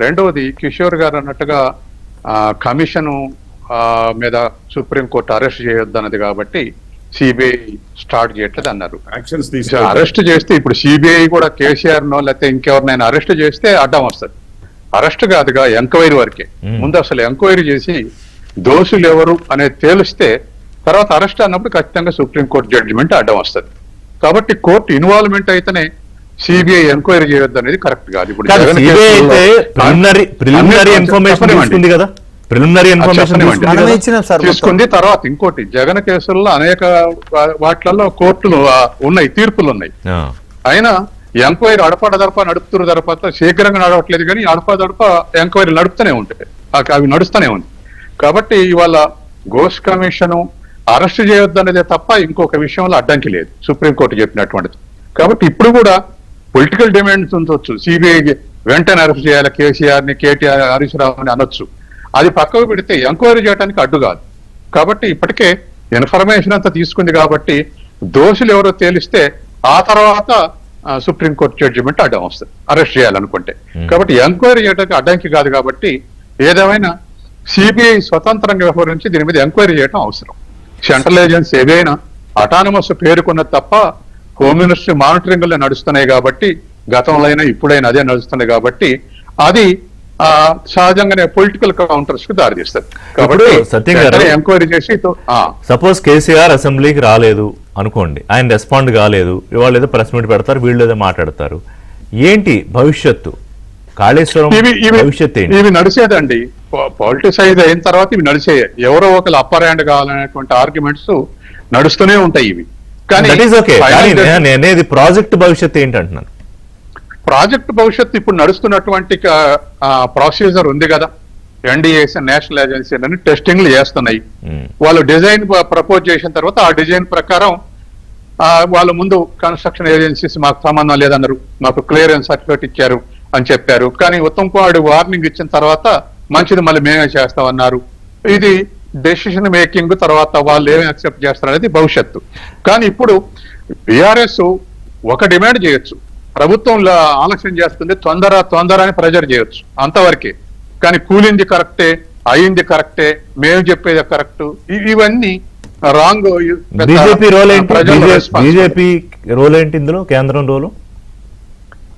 రెండవది కిషోర్ గారు అన్నట్టుగా కమిషను మీద సుప్రీంకోర్టు అరెస్ట్ చేయొద్దు అన్నది కాబట్టి సిబిఐ స్టార్ట్ చేయట్లేదు అన్నారు. అరెస్ట్ చేస్తే ఇప్పుడు సిబిఐ కూడా కేసీఆర్ నో లేకపోతే ఇంకెవరినైనా అరెస్ట్ చేస్తే అడ్డం వస్తుంది. అరెస్ట్ కాదుగా, ఎంక్వైరీ వరకే. ముందు అసలు ఎంక్వైరీ చేసి దోషులు ఎవరు అనేది తేలిస్తే తర్వాత అరెస్ట్ అన్నప్పుడు ఖచ్చితంగా సుప్రీంకోర్టు జడ్జిమెంట్ అడ్డం వస్తుంది. కాబట్టి కోర్టు ఇన్వాల్వ్మెంట్ అయితేనే సిబిఐ ఎంక్వైరీ చేయొద్దు అనేది కరెక్ట్ కాదు. ఇప్పుడు తీసుకుంది. తర్వాత ఇంకోటి, జగన్ కేసుల్లో అనేక వాటిలలో కోర్టులు ఉన్నాయి, తీర్పులు ఉన్నాయి. అయినా ఎంక్వైరీ అడపడదడప నడుపుతురు శీఘ్రంగా నడవట్లేదు, కానీ అడపదడప ఎంక్వైరీ నడుపుతూనే ఉంటాయి, అవి నడుస్తూనే ఉంది. కాబట్టి ఇవాళ ఘోష్ కమిషను అరెస్ట్ చేయొద్దు అనేదే తప్ప ఇంకొక విషయంలో అడ్డంకి లేదు, సుప్రీంకోర్టు చెప్పినటువంటిది. కాబట్టి ఇప్పుడు కూడా పొలిటికల్ డిమాండ్స్ ఉండొచ్చు, సిబిఐ వెంటనే అరెస్ట్ చేయాలి కేసీఆర్ ని, కేటీఆర్, హరీష్ రావుని అనొచ్చు. అది పక్కకు పెడితే ఎంక్వైరీ చేయడానికి అడ్డు కాదు. కాబట్టి ఇప్పటికే ఇన్ఫర్మేషన్ అంతా తీసుకుంది కాబట్టి దోషులు ఎవరో తేలిస్తే ఆ తర్వాత సుప్రీంకోర్టు జడ్జిమెంట్ అడ్డం వస్తుంది అరెస్ట్ చేయాలనుకుంటే. కాబట్టి ఎంక్వైరీ చేయడానికి అడ్డంకి కాదు. కాబట్టి ఏదేమైనా సిబిఐ స్వతంత్రంగా వ్యవహరించి దీని మీద ఎంక్వైరీ చేయడం అవసరం. సెంట్రల్ ఏజెన్సీ ఏదైనా అటానమస్ పేరుకున్నది తప్ప హోమ్ మినిస్ట్రీ మానిటరింగ్ లో నడుస్తున్నాయి కాబట్టి, గతంలో అయినా ఇప్పుడైనా అదే నడుస్తున్నాయి కాబట్టి అది సహజంగానే పొలిటికల్ కౌంటర్స్ కు దారితీస్తారు. కాబట్టి ఎంక్వైరీ చేసి సపోజ్ కేసీఆర్ అసెంబ్లీకి రాలేదు అనుకోండి, ఆయన రెస్పాండ్ కాలేదు, ఇవాళ ఏదో ప్రెస్ మీట్ పెడతారు, వీళ్ళు ఏదో మాట్లాడతారు, ఏంటి భవిష్యత్తు? కాళేశ్వరం భవిష్యత్తు ఏంటి? ఇవి నడిచేదండి, పాలిటిసైజ్ అయిన తర్వాత ఇవి నడిచే, ఎవరో ఒకరు అప్పర్ హ్యాండ్ కావాలనేటువంటి ఆర్గ్యుమెంట్స్ నడుస్తూనే ఉంటాయి ఇవి. కానీ నేనేది ప్రాజెక్ట్ భవిష్యత్తు ఏంటంటున్నాను. ప్రాజెక్ట్ భవిష్యత్తు ఇప్పుడు నడుస్తున్నటువంటి ప్రొసీజర్ ఉంది కదా, ఎన్డీఏసీ నేషనల్ ఏజెన్సీ అని టెస్టింగ్లు చేస్తున్నాయి. వాళ్ళు డిజైన్ ప్రపోజ్ చేసిన తర్వాత ఆ డిజైన్ ప్రకారం వాళ్ళ ముందు కన్స్ట్రక్షన్ ఏజెన్సీస్ మాకు సంబంధం లేదన్నారు, మాకు క్లియరెన్స్ సర్టిఫికేట్ ఇచ్చారు, అని చెప్పారు. కానీ ఉత్తమ్ కుమార్ వార్నింగ్ ఇచ్చిన తర్వాత మంచిది మళ్ళీ మేమే చేస్తామన్నారు. ఇది డెసిషన్ మేకింగ్ తర్వాత వాళ్ళు ఏమి యాక్సెప్ట్ చేస్తారు అనేది భవిష్యత్తు. కానీ ఇప్పుడు బీఆర్ఎస్ ఒక డిమాండ్ చేయొచ్చు, ప్రభుత్వంలో ఆలస్యం చేస్తుంది, తొందర అని ప్రెజర్ చేయొచ్చు, అంతవరకే. కానీ కూలింది కరెక్టే, అయింది కరెక్టే, మేము చెప్పేది కరెక్ట్, ఇవన్నీ రాంగ్. బీజేపీ రోల్ ఏంటి? బీజేపీ రోల్ ఏంటి ఇందులో? కేంద్రం రోలు?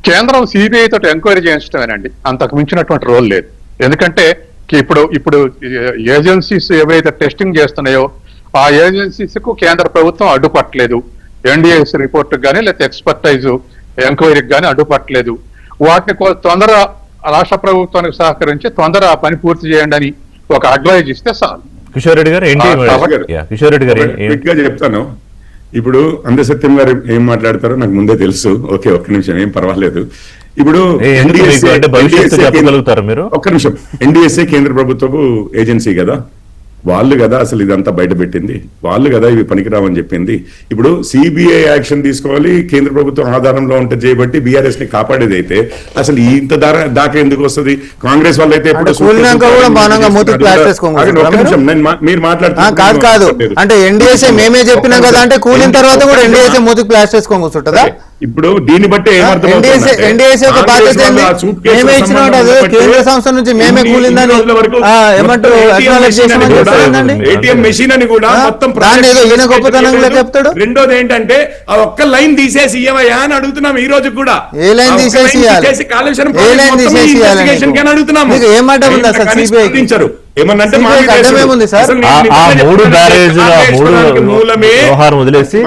కేంద్రం సిబిఐ తోటి ఎంక్వైరీ చేయించడమేనండి, అంతకు మించినటువంటి రోల్ లేదు. ఎందుకంటే ఇప్పుడు ఏజెన్సీస్ ఏవైతే టెస్టింగ్ చేస్తున్నాయో ఆ ఏజెన్సీస్ కు కేంద్ర ప్రభుత్వం అడ్డుపట్టలేదు. ఎన్డీఎస్ రిపోర్ట్ కానీ లేకపోతే ఎక్స్పర్టైజ్ ఎంక్వైరీకి కానీ అడ్డుపట్టలేదు. వాటిని తొందర రాష్ట్ర ప్రభుత్వానికి సహకరించి తొందర ఆ పని పూర్తి చేయండి అని ఒక అడ్వైజ్ ఇస్తే చాలు. కిషోర్ రెడ్డి గారు కిషోర్ రెడ్డి గారు క్విక్ గా చెప్తాను. ఇప్పుడు అందసత్యం గారు ఏం మాట్లాడతారో నాకు ముందే తెలుసు. ఓకే, ఒక్క నిమిషం, ఏం పర్వాలేదు. ఇప్పుడు చెప్పగలుగుతారు మీరు? ఒక్క నిమిషం. ఎన్డీఎస్ఏ కేంద్ర ప్రభుత్వపు ఏజెన్సీ కదా, వాళ్ళు కదా అసలు ఇదంతా బయట పెట్టింది, వాళ్ళు కదా ఇవి పనికిరావని చెప్పింది. ఇప్పుడు సిబిఐ యాక్షన్ తీసుకోవాలి, కేంద్ర ప్రభుత్వం ఆధారంలో ఉంటే చేయబట్టి బీఆర్ఎస్ ని కాపాడేది అయితే అసలు ఇంత దాకా ఎందుకు వస్తుంది? కాంగ్రెస్ వాళ్ళు అయితే మీరు మాట్లాడుతున్నారు కాదు. అంటే ఎన్డీఎస్ఏ మేమే చెప్పినాం కదా, అంటే కూలిన తర్వాత కూడా ఎన్డీఎస్ఏ మూతికి ప్లాస్టర్ వేసుకొని కూర్చుంటుందా? ఇప్పుడు దీన్ని బట్టి ఎన్డీఎస్ఏ ఒక బాధ్యత మేమే ఇచ్చిన కేంద్ర సంస్థ నుంచి మేమే కూలిందని ఏమంటారు అక్నాలెడ్జ్ చేసామని ఏటీఎం మెషిన్ అని కూడా మొత్తం ఈయన గొప్పతనంగా చెప్తాడు. రెండోది ఏంటంటే ఆ ఒక్క లైన్ తీసేసి ఇవ్వయా అని అడుగుతున్నాం ఈ రోజు కూడా. ఏ లైన్ తీసేసి కాళేశ్వరం అడుగుతున్నాము. ఏమాట ఉంది అసలు సిబిఐ ఏమన్నంటే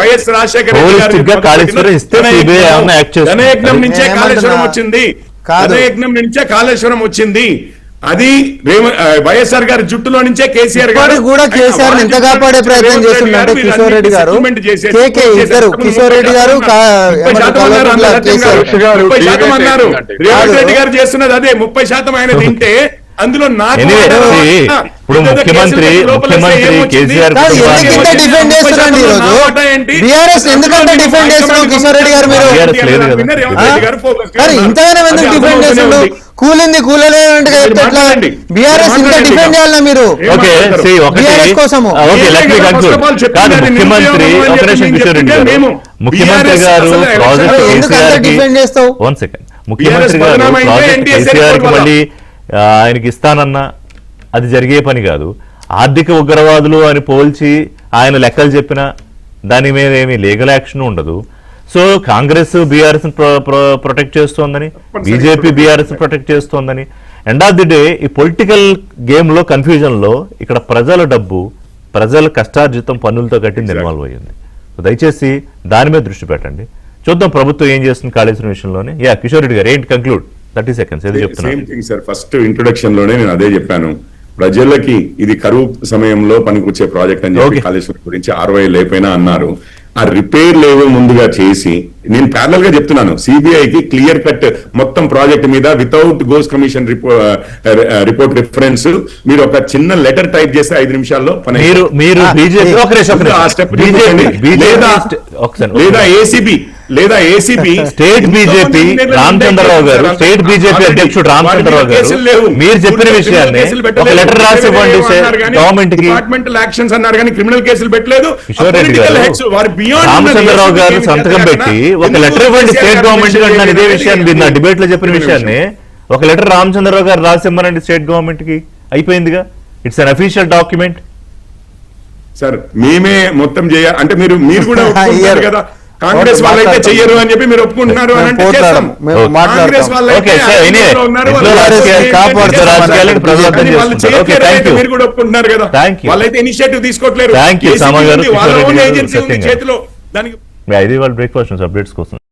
వైఎస్ రాజశేఖర ధనయజ్ఞం నుంచే కాళేశ్వరం వచ్చింది, ధనయజ్ఞం నుంచే కాళేశ్వరం వచ్చింది. అది వైఎస్ఆర్ గారి జుట్టులో నుంచే కేసీఆర్ గారు కూడా కేసీఆర్ ఎంత కాపాడే ప్రయత్నం చేస్తుందంటే కిషోర్ రెడ్డి గారు, కిషోర్ రెడ్డి గారు 30% అన్నారు. రేవంత్ రెడ్డి గారు చేస్తున్నది అదే, 30% ఆయన తింటే అందులో ఇప్పుడు ముఖ్యమంత్రి కేసీఆర్ ఎందుకంటే డిఫెండ్ చేస్తున్నాం కిషోర్ రెడ్డి గారు? మీరు ఇంతగానే ఎందుకు డిఫెండ్ చేస్తున్నాడు? కూలింది కూలలేదంటే బీఆర్ఎస్ ఇంత డిఫెండ్ చేయాలన్నా మీరు కోసము? ముఖ్యమంత్రి గారు డిఫెండ్ చేస్తావు? ముఖ్యమంత్రి గారు కేసీఆర్ కి మళ్ళీ ఆయనకి ఇస్తానన్నా అది జరిగే పని కాదు. ఆర్థిక ఉగ్రవాదులు అని పోల్చి ఆయన లెక్కలు చెప్పినా దాని మీద ఏమీ లీగల్ యాక్షన్ ఉండదు. సో కాంగ్రెస్ బీఆర్ఎస్ ప్రొటెక్ట్ చేస్తోందని, బీజేపీ బీఆర్ఎస్ ప్రొటెక్ట్ చేస్తోందని, ఎండ్ ఆఫ్ ది డే ఈ పొలిటికల్ గేమ్ లో కన్ఫ్యూజన్ లో ఇక్కడ ప్రజల డబ్బు, ప్రజల కష్టార్జితం పన్నులతో కట్టింది ఇన్వాల్వ్ అయ్యింది. దయచేసి దాని మీద దృష్టి పెట్టండి. చూద్దాం ప్రభుత్వం ఏం చేస్తుంది కాళేశ్వరం విషయంలోనే. కిషోర్ రెడ్డి గారు ఏంటి conclude? 30 seconds. Same thing sir, first introduction లోనే నేను అదే చెప్పాను. ప్రజలకి ఇది కరువు సమయంలో పనికొచ్చే ప్రాజెక్ట్ అని చెప్పి కాళేశ్వరం గురించి 60 లేపైనా అన్నారు. ఆ రిపేర్ లేవో ముందుగా చేసి, నేను ప్యారలల్ గా చెప్తున్నాను, సిబిఐకి క్లియర్ కట్ మొత్తం ప్రాజెక్ట్ మీద without goes commission report reference మీరు ఒక చిన్న లెటర్ టైప్ చేస్తే 5 నిమిషాల్లో లేదా ఏసీబీ స్టేట్ బీజేపీ రామచంద్రరావు గారు, స్టేట్ బీజేపీ అధ్యక్షుడు రామచంద్రరావు గారు మీరు చెప్పిన విషయాన్ని ఒక లెటర్ రాసి ఇవ్వండి గవర్నమెంట్ కి. డిపార్ట్మెంటల్ యాక్షన్స్ అన్నారు కానీ క్రిమినల్ కేసులు పెట్టలేదు. కిషోర్ రెడ్డి గారు, రామచంద్రరావు గారు సంతకం పెట్టి ఒక లెటర్ ఇవ్వండి స్టేట్ గవర్నమెంట్ కి అన్నారు. ఇదే విషయాన్ని మీరు నా డిబేట్ లో చెప్పిన విషయాన్ని ఒక లెటర్ రామచంద్రరావు గారు రాసి ఇవ్వనండి స్టేట్ గవర్నమెంట్ కి, అయిపోయిందిగా. It's an official document. Sir మేమే మొత్తం అంటే మీరు కూడా ఒప్పుకుంటారు కదా, కాంగ్రెస్ వాళ్ళైతే చెయ్యరు అని చెప్పి మీరు ఒప్పుకుంటున్నారు అని అంటే చేస్తాం. కాంగ్రెస్ వాళ్ళైతే మీరు కూడా ఒప్పుకుంటున్నారు కదా, వాళ్ళైతే ఇనిషియేటివ్ తీసుకోవట్లేదు. చేతిలో దానికి బ్రేక్ఫాస్ట్ అప్డేట్స్ కోసం